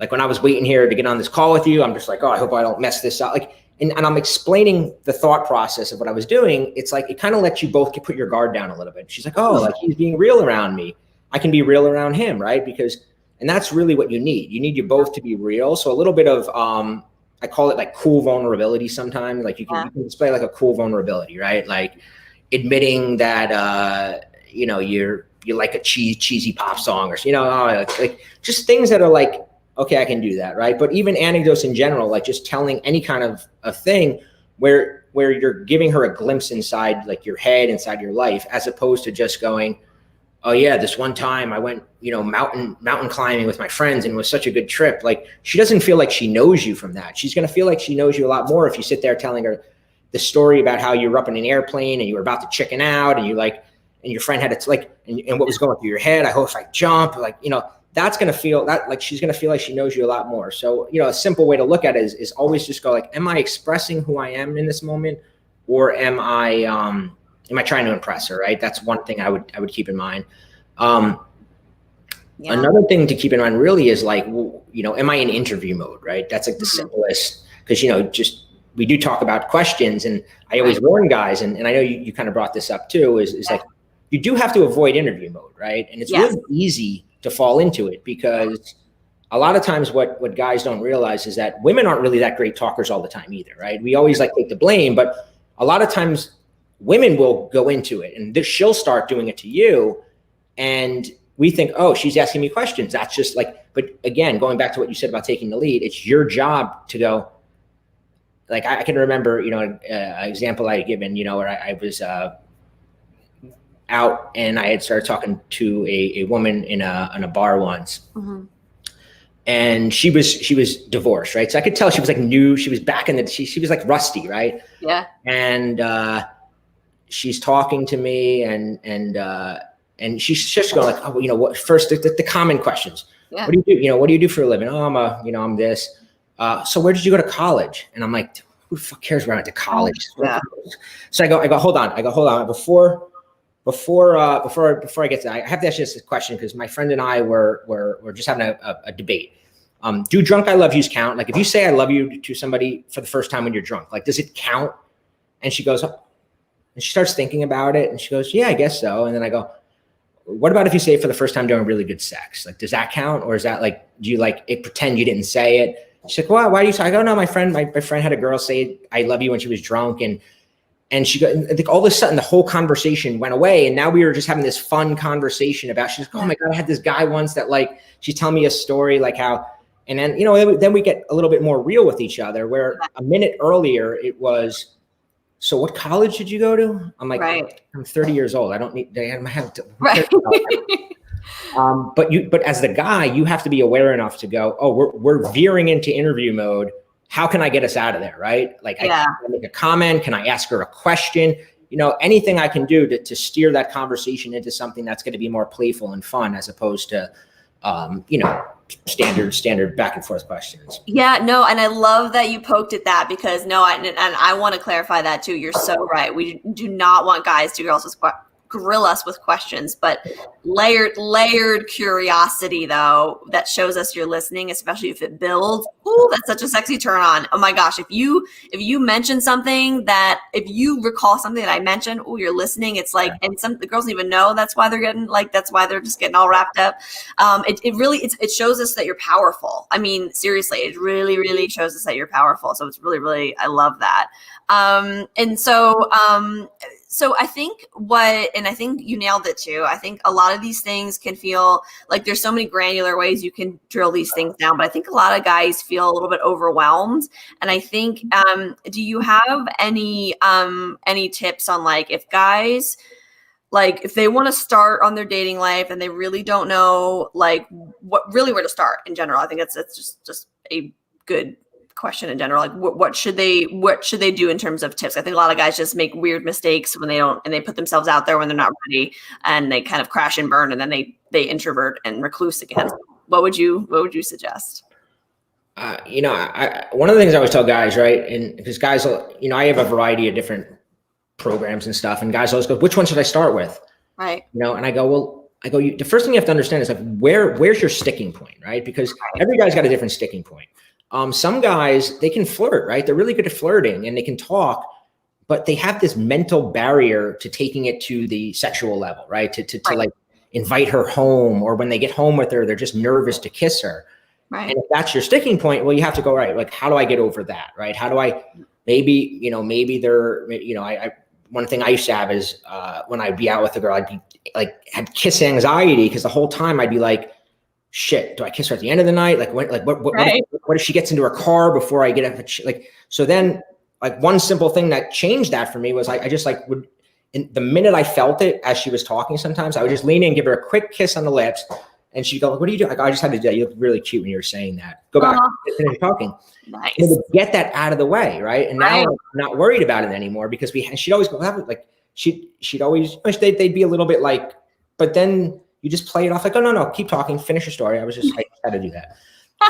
when I was waiting here to get on this call with you, I'm just like, oh, I hope I don't mess this up. Like, and I'm explaining the thought process of what I was doing. It's like, it kind of lets you both put your guard down a little bit. She's like, oh, like he's being real around me. I can be real around him, right? And that's really what you need. You need you both to be real. So a little bit of, I call it like cool vulnerability sometimes. Like you can display like a cool vulnerability, right? Like admitting that, you like a cheesy pop song or, like just things that are like, okay, I can do that, right? But even anecdotes in general, like just telling any kind of a thing where you're giving her a glimpse inside like your head, inside your life, as opposed to just going, oh yeah, this one time I went, mountain climbing with my friends and it was such a good trip. Like she doesn't feel like she knows you from that. She's going to feel like she knows you a lot more if you sit there telling her the story about how you were up in an airplane and you were about to chicken out and and your friend had and what was going through your head. I hope if I jump, that's going to feel that like she's going to feel like she knows you a lot more. So, a simple way to look at it is always just go like, am I expressing who I am in this moment? Or am I trying to impress her? Right. That's one thing I would keep in mind. Another thing to keep in mind really is like, am I in interview mode? Right. That's like the simplest, because, we do talk about questions, and I always warn guys. And I know you kind of brought this up too, is like, you do have to avoid interview mode. Right. And it's really easy to fall into it, because a lot of times what guys don't realize is that women aren't really that great talkers all the time either, right? We always like take the blame, but a lot of times women will go into it and she'll start doing it to you. And we think, oh, she's asking me questions. That's just like, but again, going back to what you said about taking the lead, it's your job to go. Like I can remember, an example I had given, where I was out and I had started talking to a woman in a bar once. Mm-hmm. And she was divorced, right? So I could tell she was like new. She was back in she was like rusty, right? Yeah. And she's talking to me and she's just going like, oh, what first the common questions. Yeah. What do you do? What do you do for a living? Oh, I'm this. So where did you go to college? And I'm like, who the fuck cares where I went to college? Yeah. So I go, hold on. Before I get to that, I have to ask you this question because my friend and I were just having a debate. Do drunk I love yous count? Like if you say I love you to somebody for the first time when you're drunk, like does it count? And she goes, oh. And she starts thinking about it and she goes, yeah, I guess so. And then I go, what about if you say it for the first time during really good sex? Like, does that count? Or is that like, do you like pretend you didn't say it? She's like, well, why do you say? I go, no, my friend had a girl say I love you when she was drunk. And she got, I think all of a sudden the whole conversation went away. And now we were just having this fun conversation about, she's like, oh my God, I had this guy once that like, she's telling me a story, like how, and then, then we get a little bit more real with each other where a minute earlier it was, so what college did you go to? I'm like, right. I'm 30 years old. I don't need, I have to. Right. But as the guy, you have to be aware enough to go, oh, we're veering into interview mode. How can I get us out of there? Right? Like I can make a comment. Can I ask her a question? Anything I can do to steer that conversation into something that's going to be more playful and fun as opposed to, standard back and forth questions. Yeah, no. And I love that you poked at that because I want to clarify that too. You're so right. We do not want guys to grill us with questions, but layered curiosity though that shows us you're listening, especially if it builds. Ooh, that's such a sexy turn on. Oh my gosh, if you mention something that if you recall something that I mentioned, oh, you're listening. It's like, and the girls don't even know that's why they're just getting all wrapped up. It shows us that you're powerful. I mean, seriously, it really, really shows us that you're powerful. So it's really, really, I love that. So I think I think you nailed it too. I think a lot of these things can feel like there's so many granular ways you can drill these things down, but I think a lot of guys feel a little bit overwhelmed. And I think, do you have any tips on like if guys, like if they want to start on their dating life and they really don't know like where to start in general? I think it's just a good question in general. Like what should they do in terms of tips? I think a lot of guys just make weird mistakes when they put themselves out there when they're not ready and they kind of crash and burn and then they introvert and recluse again. What would you suggest? One of the things I always tell guys, right? And because guys, I have a variety of different programs and stuff, and guys always go, which one should I start with? Right. And I go, the first thing you have to understand is like, where's your sticking point, right? Because every guy's got a different sticking point. Some guys, they can flirt, right? They're really good at flirting and they can talk, but they have this mental barrier to taking it to the sexual level, right? To like invite her home, or when they get home with her, they're just nervous to kiss her. Right. And if that's your sticking point, well, you have to go, right, like, how do I get over that, right? How do I, maybe they're, one thing I used to have is when I'd be out with a girl, I'd be like, had kiss anxiety because the whole time I'd be like, shit, do I kiss her at the end of the night? Like what if she gets into her car before I get up? So then like one simple thing that changed that for me was I just like would, in the minute I felt it as she was talking, sometimes I would just lean in, give her a quick kiss on the lips. And she'd go, what are you doing? Like, I just had to do that. You look really cute when you were saying that. Go back and finish talking. Nice. And get that out of the way, right? And now I'm not worried about it anymore because she'd always go, like, she'd always, they'd be a little bit like, but then you just play it off like, oh, no, keep talking, finish your story. I had to do that.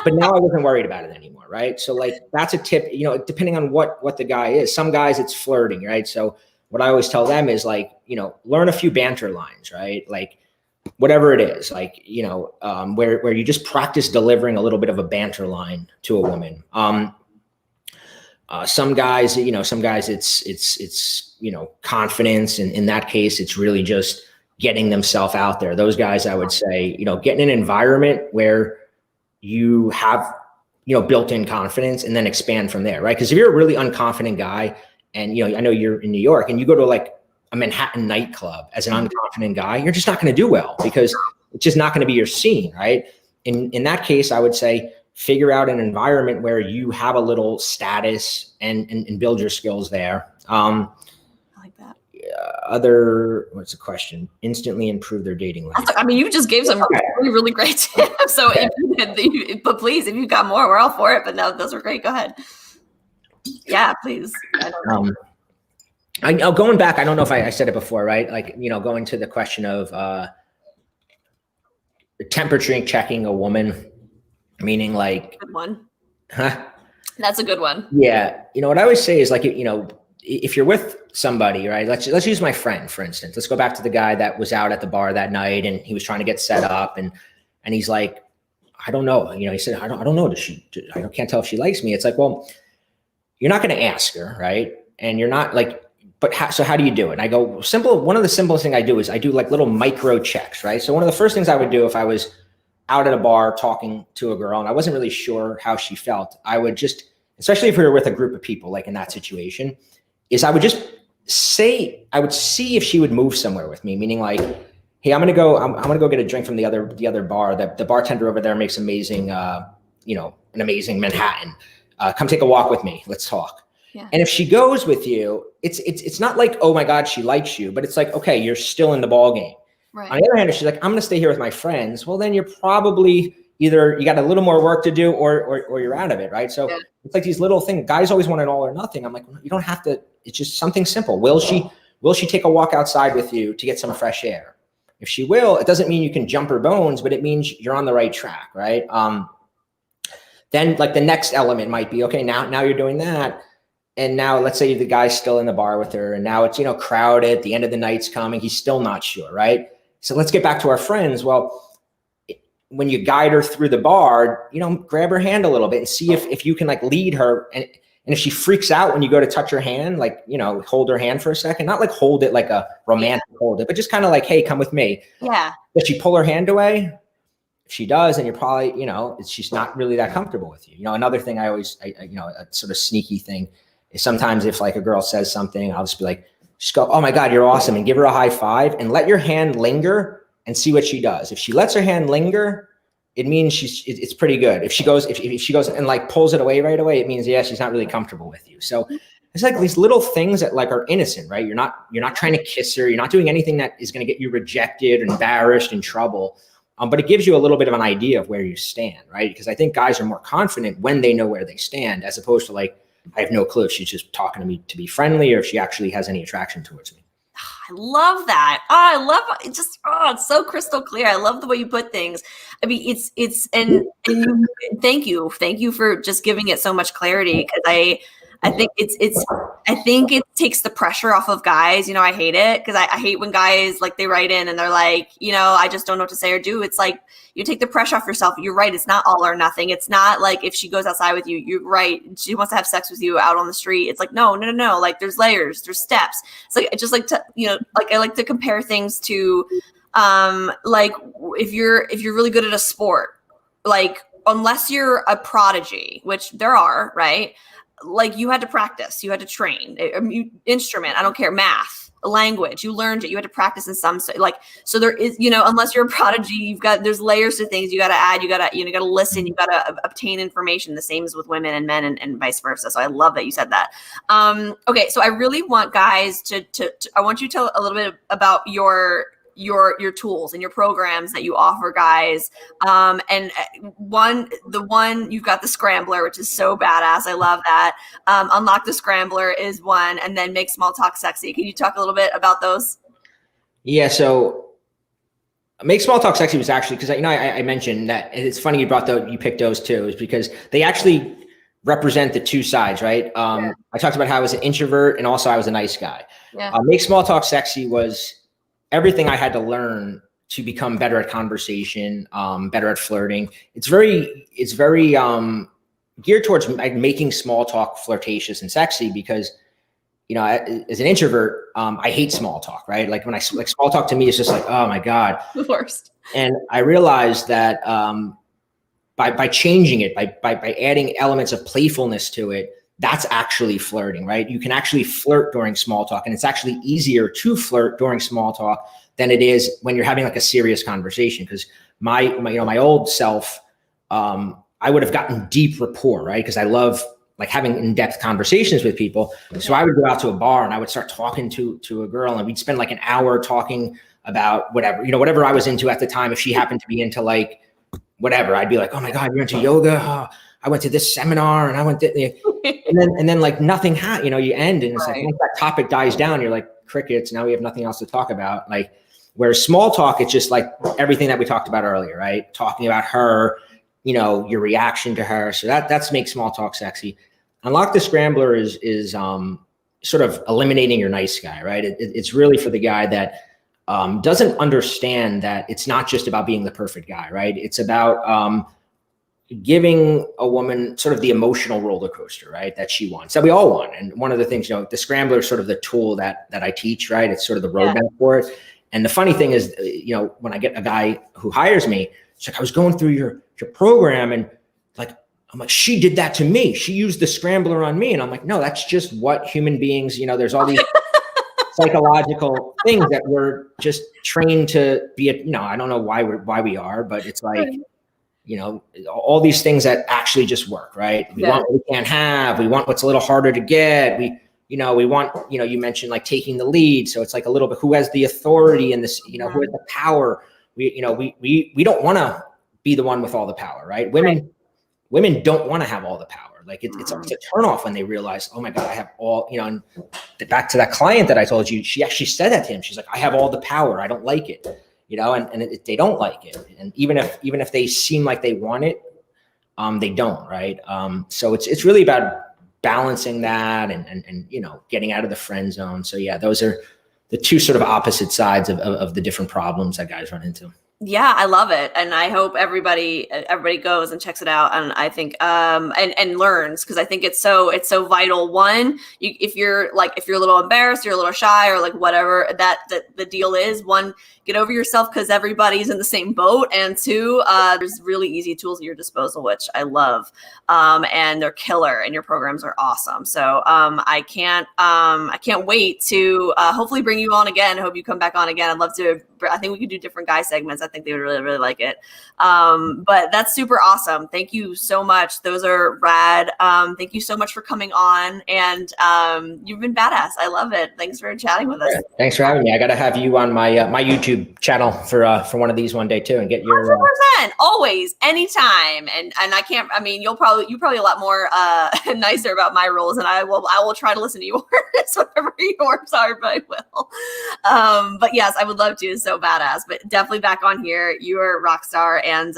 But now I wasn't worried about it anymore, right? So like, that's a tip, depending on what the guy is. Some guys, it's flirting, right? So what I always tell them is like, learn a few banter lines, right? Like, whatever it is, like, where you just practice delivering a little bit of a banter line to a woman. Some guys, it's confidence. And in that case, it's really just getting themselves out there. Those guys, I would say, get in an environment where you have, built-in confidence and then expand from there, right? Because if you're a really unconfident guy and I know you're in New York, and you go to like a Manhattan nightclub as an unconfident guy, you're just not going to do well because it's just not going to be your scene, right? In that case, I would say figure out an environment where you have a little status and build your skills there. I like that. What's the question? Instantly improve their dating life. I mean, you just gave some really, really great tips. So, but please, if you've got more, we're all for it. But no, those were great. Go ahead. Yeah, please. Going back, I don't know if I said it before, right? Like, going to the question of temperature checking a woman, meaning like, good one. Huh? That's a good one. Yeah. What I always say is like, if you're with somebody, right? Let's use my friend, for instance. Let's go back to the guy that was out at the bar that night and he was trying to get set up and he's like, I don't know. He said, I don't know. I can't tell if she likes me. It's like, well, you're not going to ask her, right? And you're not like, so how do you do it? And I go, simple. One of the simplest thing I do is I do like little micro checks, right? So one of the first things I would do if I was out at a bar talking to a girl and I wasn't really sure how she felt, I would just, especially if we were with a group of people, like in that situation, is I would just say, I would see if she would move somewhere with me, meaning like, hey, I'm gonna go get a drink from the other bar. The bartender over there makes amazing, an amazing Manhattan. Come take a walk with me. Let's talk. Yeah. And if she goes with you, it's not like, oh my God, she likes you, but it's like, okay, you're still in the ball game. Right. On the other hand, if she's like, I'm going to stay here with my friends, well, then you're probably either you got a little more work to do or you're out of it, right? So it's like these little things. Guys always want it all or nothing. I'm like, you don't have to. It's just something simple. Will she take a walk outside with you to get some fresh air? If she will, it doesn't mean you can jump her bones, but it means you're on the right track, right? Then like the next element might be, okay, now you're doing that. And now let's say the guy's still in the bar with her and now it's, crowded, the end of the night's coming. He's still not sure, right? So let's get back to our friends. Well, when you guide her through the bar, grab her hand a little bit and see if you can like lead her. And if she freaks out when you go to touch her hand, like, hold her hand for a second, not like hold it like a romantic hold it, but just kind of like, hey, come with me. Yeah. Does she pull her hand away? If she does, then you're probably, she's not really that comfortable with you. Another thing I always, a sort of sneaky thing is sometimes if like a girl says something, I'll just be like, just go, oh my God, you're awesome. And give her a high five and let your hand linger and see what she does. If she lets her hand linger, it means it's pretty good. If she goes and like pulls it away right away, it means, yeah, she's not really comfortable with you. So it's like these little things that like are innocent, right? You're not trying to kiss her. You're not doing anything that is going to get you rejected, embarrassed, in trouble. But it gives you a little bit of an idea of where you stand, right? Because I think guys are more confident when they know where they stand, as opposed to like, I have no clue if she's just talking to me to be friendly or if she actually has any attraction towards me. I love that. Oh, I love it. Just, it's so crystal clear. I love the way you put things. I mean, thank you for just giving it so much clarity. Cause I think it takes the pressure off of guys. I hate it because I hate when guys like they write in and they're like, I just don't know what to say or do. It's like you take the pressure off yourself. You're right. It's not all or nothing. It's not like if she goes outside with you, you're right. She wants to have sex with you out on the street. It's like, no. Like there's layers, there's steps. It's like, I just like to, like I like to compare things to, like if you're really good at a sport, like unless you're a prodigy, which there are, right? Like you had to practice, you had to train, instrument, I don't care, math, language, you learned it, you had to practice in some, like, so there is, unless you're a prodigy, there's layers to things you got to add, you got to listen, you got to obtain information. The same as with women and men and vice versa. So I love that you said that. Okay. So I really want guys to I want you to tell a little bit about your tools and your programs that you offer guys. And the one you've got the Scrambler, which is so badass. I love that. Unlock the Scrambler is one, and then Make Small Talk Sexy. Can you talk a little bit about those? Yeah. So Make Small Talk Sexy was actually, because I mentioned that it's funny you picked those two, is because they actually represent the two sides, right? I talked about how I was an introvert and also I was a nice guy. Yeah. Make Small Talk Sexy was everything I had to learn to become better at conversation, better at flirting. It's very geared towards making small talk flirtatious and sexy because, as an introvert, I hate small talk, right? Like when small talk to me is just like, oh my God. The worst. And I realized that by changing it, by adding elements of playfulness to it, that's actually flirting, right? You can actually flirt during small talk, and it's actually easier to flirt during small talk than it is when you're having like a serious conversation. Because my old self, I would have gotten deep rapport, right? Because I love like having in-depth conversations with people. So I would go out to a bar and I would start talking to a girl, and we'd spend like an hour talking about whatever I was into at the time. If she happened to be into like whatever, I'd be like, oh my God, you're into yoga? Oh, I went to this seminar and I went to, and then like nothing you end, and it's like, once that topic dies down, you're like crickets. Now we have nothing else to talk about. Like, whereas small talk, it's just like everything that we talked about earlier, right? Talking about her, your reaction to her. So that's makes small talk sexy. Unlock the Scrambler is sort of eliminating your nice guy, right? It's really for the guy that doesn't understand that it's not just about being the perfect guy, right? It's about giving a woman sort of the emotional roller coaster, right? That she wants, that we all want. And one of the things, the Scrambler is sort of the tool that I teach, right? It's sort of the roadmap for it. And the funny thing is, when I get a guy who hires me, it's like, I was going through your program, and I'm like, she did that to me. She used the Scrambler on me. And I'm like, no, that's just what human beings, there's all these psychological things that we're just trained to be, I don't know why we are, but it's like, all these things that actually just work, right? We want what we can't have. We want what's a little harder to get. We want, you mentioned like taking the lead. So it's like a little bit, who has the authority in this, who has the power. We don't want to be the one with all the power, right? Women don't want to have all the power. Like it's a turn off when they realize, oh my God, I have all, and back to that client that I told you, she actually said that to him. She's like, I have all the power. I don't like it, and they don't like it. And even if they seem like they want it, they don't, right? So it's really about balancing that and getting out of the friend zone. So yeah, those are the two sort of opposite sides of the different problems that guys run into. Yeah, I love it. And I hope everybody goes and checks it out. And I think, and learns, because I think it's so vital. One, if you're a little embarrassed, you're a little shy, or like whatever that the deal is, one, get over yourself, because everybody's in the same boat. And two, there's really easy tools at your disposal, which I love. And they're killer, and your programs are awesome. So, I can't wait to, hopefully bring you on again. I hope you come back on again. I'd love to. I think we could do different guy segments. I think they would really, really like it. But that's super awesome. Thank you so much. Those are rad. Thank you so much for coming on, and you've been badass. I love it. Thanks for chatting with us. Yeah, thanks for having me. I got to have you on my my YouTube channel for one of these one day too, and get your 100%, always, anytime. And I can't. I mean, you're probably a lot more nicer about my rules, and I will try to listen to yours, whatever yours are, but I will. But yes, I would love to. So badass. But definitely back on here. You are a rock star, and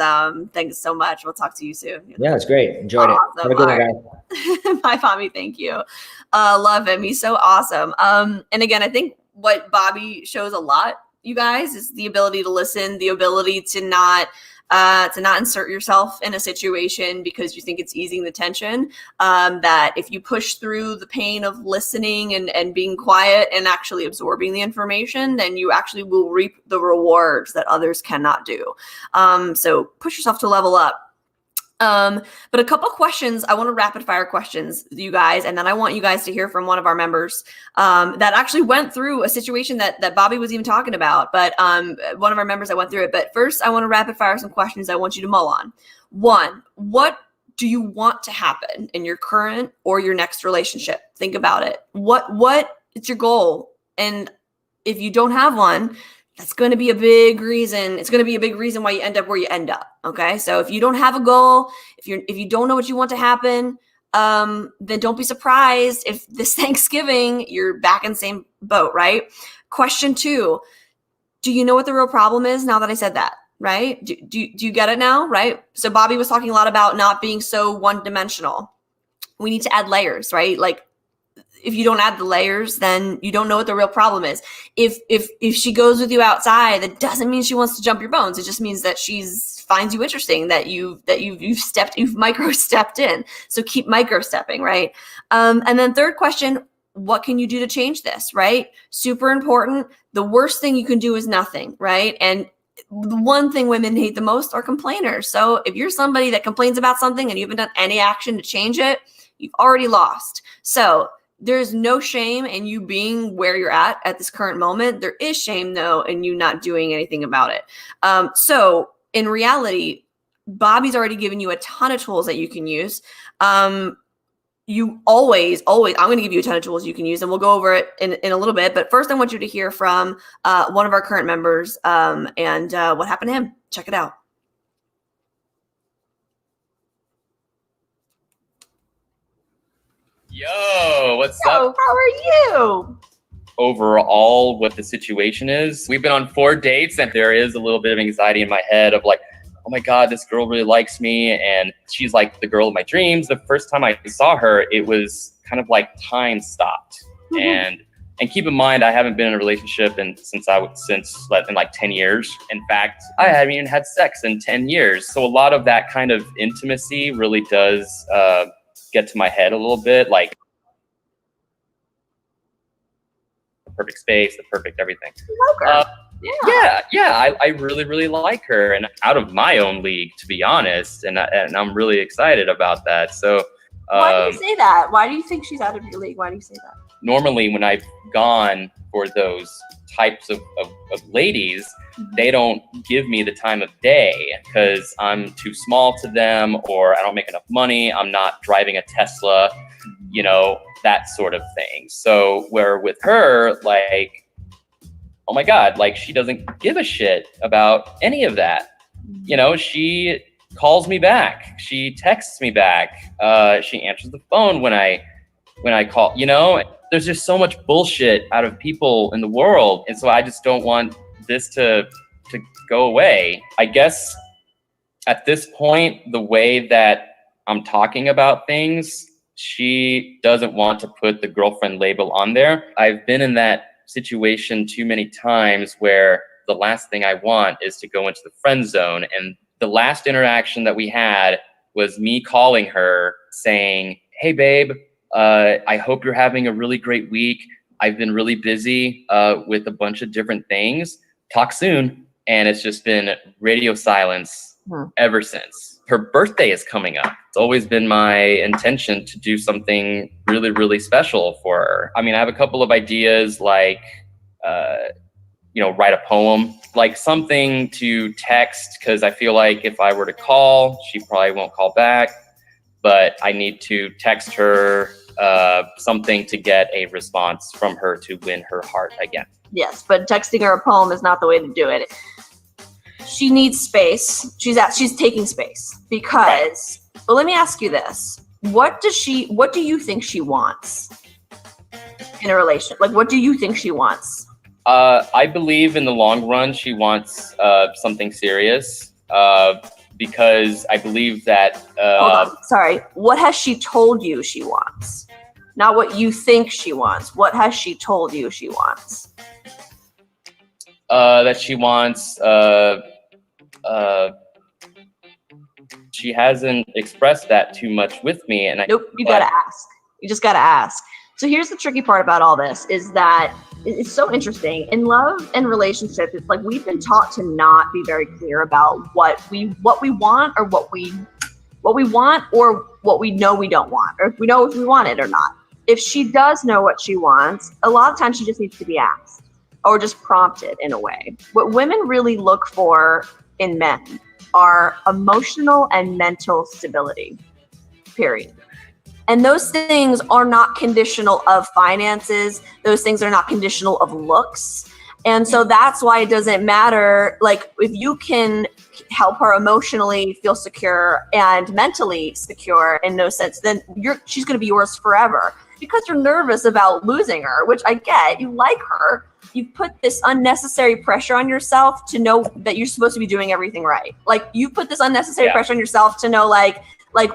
thanks so much. We'll talk to you soon. Yeah, it's great. Enjoyed it. Have a good one, guys. Bye, Bobby. Thank you. Love him. He's so awesome. And again, I think what Bobby shows a lot, you guys, is the ability to listen, the ability to not insert yourself in a situation because you think it's easing the tension. That if you push through the pain of listening and being quiet and actually absorbing the information, then you actually will reap the rewards that others cannot do. So push yourself to level up. But a couple questions, I want to rapid fire questions, you guys, and then I want you guys to hear from one of our members that actually went through a situation that Bobby was even talking about, but one of our members that went through it. But first, I want to rapid fire some questions I want you to mull on. One, what do you want to happen in your current or your next relationship? Think about it. What is your goal? And if you don't have one, that's going to be a big reason. It's going to be a big reason why you end up where you end up. Okay. So if you don't have a goal, if you don't know what you want to happen, then don't be surprised if this Thanksgiving you're back in the same boat, right? Question 2, do you know what the real problem is now that I said that, right? Do you get it now, right? So Bobby was talking a lot about not being so one-dimensional. We need to add layers, right? Like, if you don't add the layers, then you don't know what the real problem is. If she goes with you outside, that doesn't mean she wants to jump your bones. It just means that finds you interesting, that you've micro stepped in. So keep micro stepping, right? And then third question, what can you do to change this, right? Super important. The worst thing you can do is nothing, right? And the one thing women hate the most are complainers. So if you're somebody that complains about something and you haven't done any action to change it, You've already lost. So there's no shame in you being where you're at this current moment. There is shame, though, in you not doing anything about it. So in reality, Bobby's already given you a ton of tools that you can use. You always, I'm going to give you a ton of tools you can use, and we'll go over it in a little bit. But first, I want you to hear from one of our current members and what happened to him. Check it out. Yo, what's up? How are you? Overall, what the situation is, we've been on 4 dates, and there is a little bit of anxiety in my head of like, oh my God, this girl really likes me, and she's like the girl of my dreams. The first time I saw her, it was kind of like time stopped. And keep in mind, I haven't been in a relationship since in like 10 years. In fact, I haven't even had sex in 10 years. So a lot of that kind of intimacy really does get to my head a little bit, like the perfect space, the perfect everything. I really, really like her, and out of my own league, to be honest, and I'm really excited about that. So why do you say that? Why do you think she's out of your league? Why do you say that? Normally when I've gone for those types of ladies, they don't give me the time of day because I'm too small to them, or I don't make enough money, I'm not driving a Tesla, you know, that sort of thing. So where with her, like, oh my God, like she doesn't give a shit about any of that. You know, she calls me back, she texts me back, she answers the phone when I call, you know. There's just so much bullshit out of people in the world, and so I just don't want this to go away. I guess at this point, the way that I'm talking about things, she doesn't want to put the girlfriend label on there. I've been in that situation too many times where the last thing I want is to go into the friend zone. And the last interaction that we had was me calling her saying, hey babe, I hope you're having a really great week. I've been really busy with a bunch of different things. Talk soon. And it's just been radio silence ever since. Her birthday is coming up. It's always been my intention to do something really, really special for her. I mean, I have a couple of ideas, like, you know, write a poem, like something to text, because I feel like if I were to call, she probably won't call back. But I need to text her something to get a response from her to win her heart again. Yes, but texting her a poem is not the way to do it. She needs space. She's taking space because, right. Well, let me ask you this. What do you think she wants in a relationship? Like, what do you think she wants? I believe in the long run, she wants something serious. Because I believe that... Hold on, sorry. What has she told you she wants? Not what you think she wants. What has she told you she wants? That she wants... she hasn't expressed that too much with me. And Nope, you gotta ask. You just gotta ask. So here's the tricky part about all this is that it's so interesting. In love and relationships, it's like we've been taught to not be very clear about what we want, or what we want, or what we know we don't want, or if we know if we want it or not. If she does know what she wants, a lot of times she just needs to be asked or just prompted in a way. What women really look for in men are emotional and mental stability, period. And those things are not conditional of finances. Those things are not conditional of looks. And so that's why it doesn't matter. Like, if you can help her emotionally feel secure and mentally secure in no sense, then she's going to be yours forever. Because you're nervous about losing her, which I get. You like her. You put this unnecessary pressure on yourself to know that you're supposed to be doing everything right. Like, you put this unnecessary pressure on yourself to know, like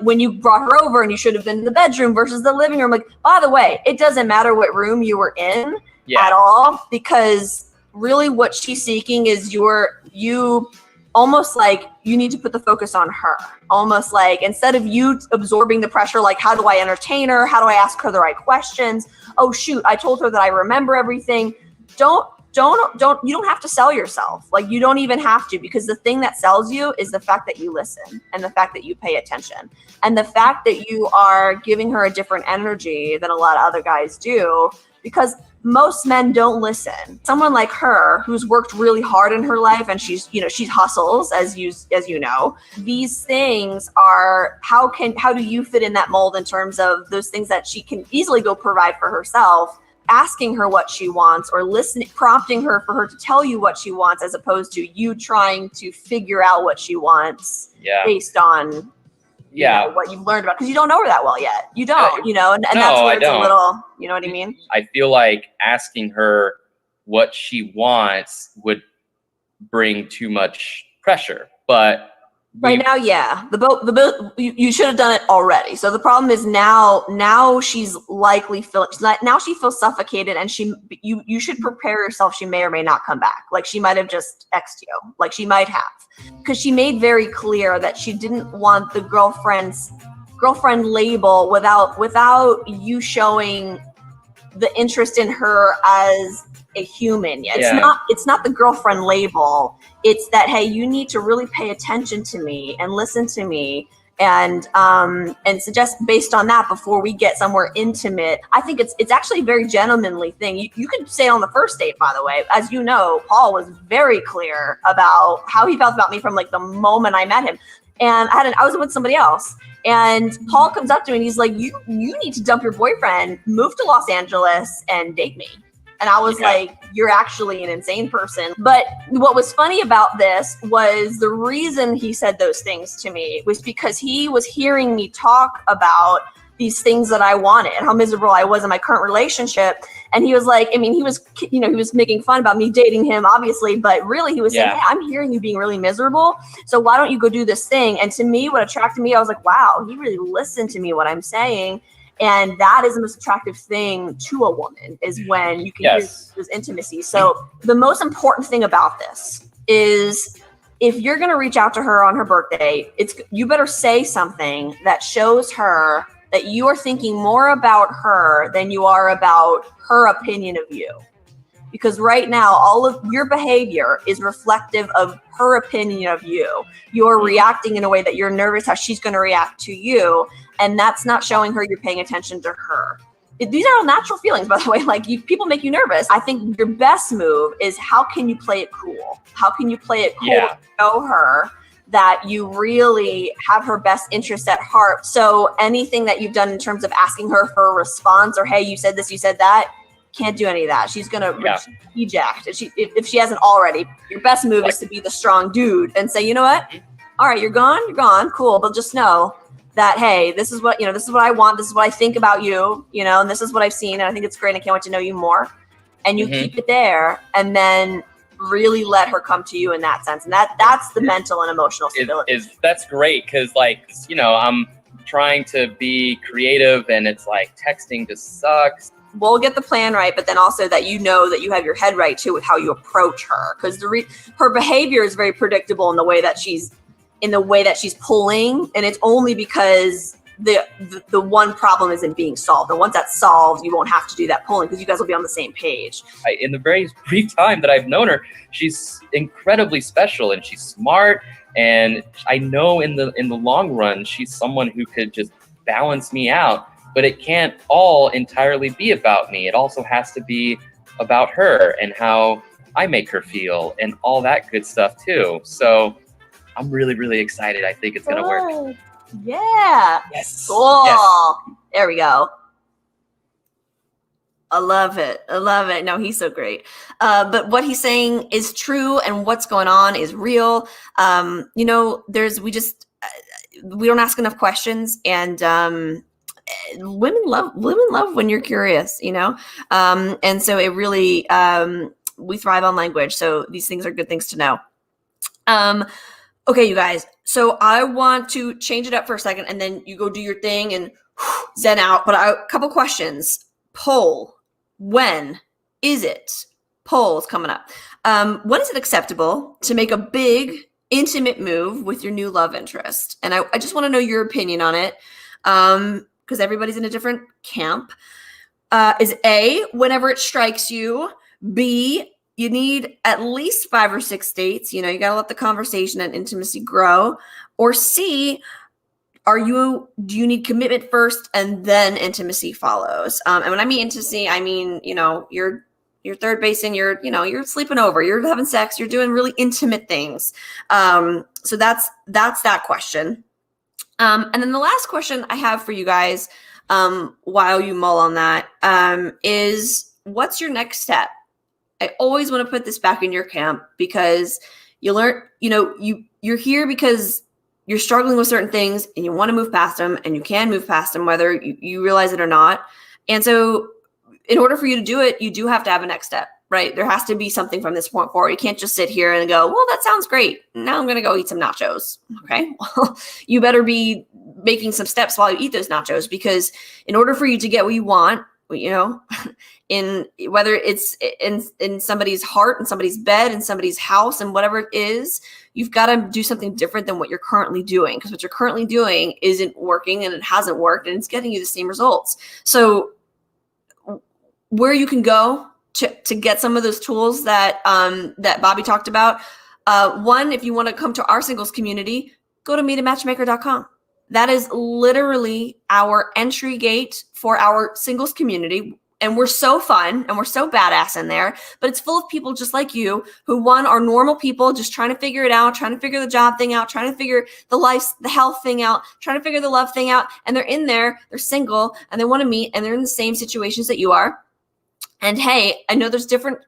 when you brought her over and you should have been in the bedroom versus the living room. Like, by the way, it doesn't matter what room you were in at all, because really what she's seeking is you almost like you need to put the focus on her. Almost like, instead of you absorbing the pressure, like, how do I entertain her? How do I ask her the right questions? Oh shoot, I told her that I remember everything. Don't you don't have to sell yourself. Like, you don't even have to, because the thing that sells you is the fact that you listen and the fact that you pay attention and the fact that you are giving her a different energy than a lot of other guys do, because most men don't listen. Someone like her, who's worked really hard in her life, and she hustles, as you know. These things are, how do you fit in that mold in terms of those things that she can easily go provide for herself? Asking her what she wants, or prompting her for her to tell you what she wants, as opposed to you trying to figure out what she wants based on what you've learned about, because you don't know her that well yet. You don't, and no, that's where it's a little, you know what I mean? I feel like asking her what she wants would bring too much pressure, but right now, the boat, you should have done it already. So the problem is now she's likely now she feels suffocated, and you should prepare yourself. She may or may not come back. Like, she might have just X'd you. Like, she might have, because she made very clear that she didn't want the girlfriend label without you showing the interest in her as a human. It's not the girlfriend label. It's that, hey, you need to really pay attention to me and listen to me, and suggest based on that before we get somewhere intimate. I think it's actually a very gentlemanly thing. You could say on the first date, by the way. As you know, Paul was very clear about how he felt about me from like the moment I met him. And I was with somebody else, and Paul comes up to me and he's like, you need to dump your boyfriend, move to Los Angeles, and date me. And I was like, you're actually an insane person. But what was funny about this was the reason he said those things to me was because he was hearing me talk about these things that I wanted and how miserable I was in my current relationship. And he was like, I mean, he was making fun about me dating him, obviously, but really he was saying, hey, I'm hearing you being really miserable. So why don't you go do this thing? And to me, what attracted me, I was like, wow, he really listened to me, what I'm saying. And that is the most attractive thing to a woman, is when you can hear this intimacy. So the most important thing about this is, if you're going to reach out to her on her birthday, you better say something that shows her that you are thinking more about her than you are about her opinion of you. Because right now, all of your behavior is reflective of her opinion of you. You're reacting in a way that you're nervous how she's going to react to you. And that's not showing her you're paying attention to her. These are all natural feelings, by the way. Like, people make you nervous. I think your best move is, how can you play it cool? How can you play it cool to show her that you really have her best interest at heart? So anything that you've done in terms of asking her for a response, or, hey, you said this, you said that, can't do any of that. She's going to eject. If she hasn't already, your best move is to be the strong dude and say, you know what? All right, you're gone, cool. But just know that, hey, this is what I want. This is what I think about you, and this is what I've seen. And I think it's great. And I can't wait to know you more. And you keep it there, and then really let her come to you in that sense. And that's the mental and emotional stability. That's great. Cause I'm trying to be creative, and it's like texting just sucks. We'll get the plan right, but then also that you have your head right too with how you approach her, because her behavior is very predictable in the way that she's pulling, and it's only because the one problem isn't being solved. And once that's solved, you won't have to do that pulling, because you guys will be on the same page. In the very brief time that I've known her, she's incredibly special, and she's smart, and I know in the long run she's someone who could just balance me out. But it can't all entirely be about me. It also has to be about her and how I make her feel and all that good stuff too. So I'm really, really excited. I think it's going to work. Yeah. Yes. Cool. Yes. There we go. I love it. No, he's so great. But what he's saying is true, and what's going on is real. We don't ask enough questions, and women love when you're curious, and so it really, we thrive on language. So these things are good things to know. Okay, you guys. So I want to change it up for a second, and then you go do your thing and zen out. But a couple questions. Poll. When is it? Poll's coming up. When is it acceptable to make a big, intimate move with your new love interest? And I just want to know your opinion on it. Because everybody's in a different camp. Is A, whenever it strikes you. B, you need at least 5 or 6 dates. You know, you got to let the conversation and intimacy grow. Or C, do you need commitment first and then intimacy follows? And when I mean intimacy, I mean, you know, you're third basing, you're sleeping over, you're having sex, you're doing really intimate things. So that's that question. And then the last question I have for you guys, while you mull on that, is what's your next step? I always want to put this back in your camp, because you learn, you know, you're here because you're struggling with certain things and you want to move past them, and you can move past them whether you realize it or not. And so in order for you to do it, you do have to have a next step, right? There has to be something from this point forward. You can't just sit here and go, well, that sounds great. Now I'm going to go eat some nachos. Okay. Well, you better be making some steps while you eat those nachos, because in order for you to get what you want, you know, in whether it's in somebody's heart, in somebody's bed, in somebody's house, and whatever it is, you've got to do something different than what you're currently doing, because what you're currently doing isn't working, and it hasn't worked, and it's getting you the same results. So where you can go to get some of those tools that that Bobby talked about, one, if you want to come to our singles community, go to meetamatchmaker.com. That is literally our entry gate for our singles community. And we're so fun and we're so badass in there, but it's full of people just like you who, one, are normal people just trying to figure it out, trying to figure the job thing out, trying to figure the health thing out, trying to figure the love thing out. And they're in there, they're single, and they want to meet, and they're in the same situations that you are. And hey, I know there's different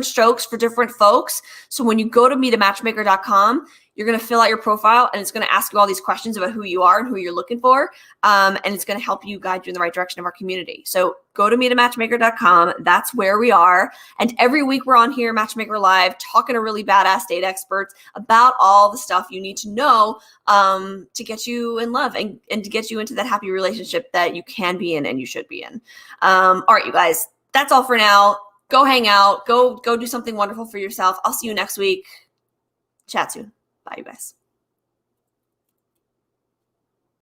strokes for different folks. So when you go to meetamatchmaker.com, you're going to fill out your profile, and it's going to ask you all these questions about who you are and who you're looking for. And it's going to help you guide you in the right direction of our community. So go to meetamatchmaker.com. That's where we are. And every week we're on here, Matchmaker Live, talking to really badass date experts about all the stuff you need to know to get you in love and to get you into that happy relationship that you can be in and you should be in. All right, you guys, that's all for now. Go hang out. Go do something wonderful for yourself. I'll see you next week. Chat soon. Bye, you guys.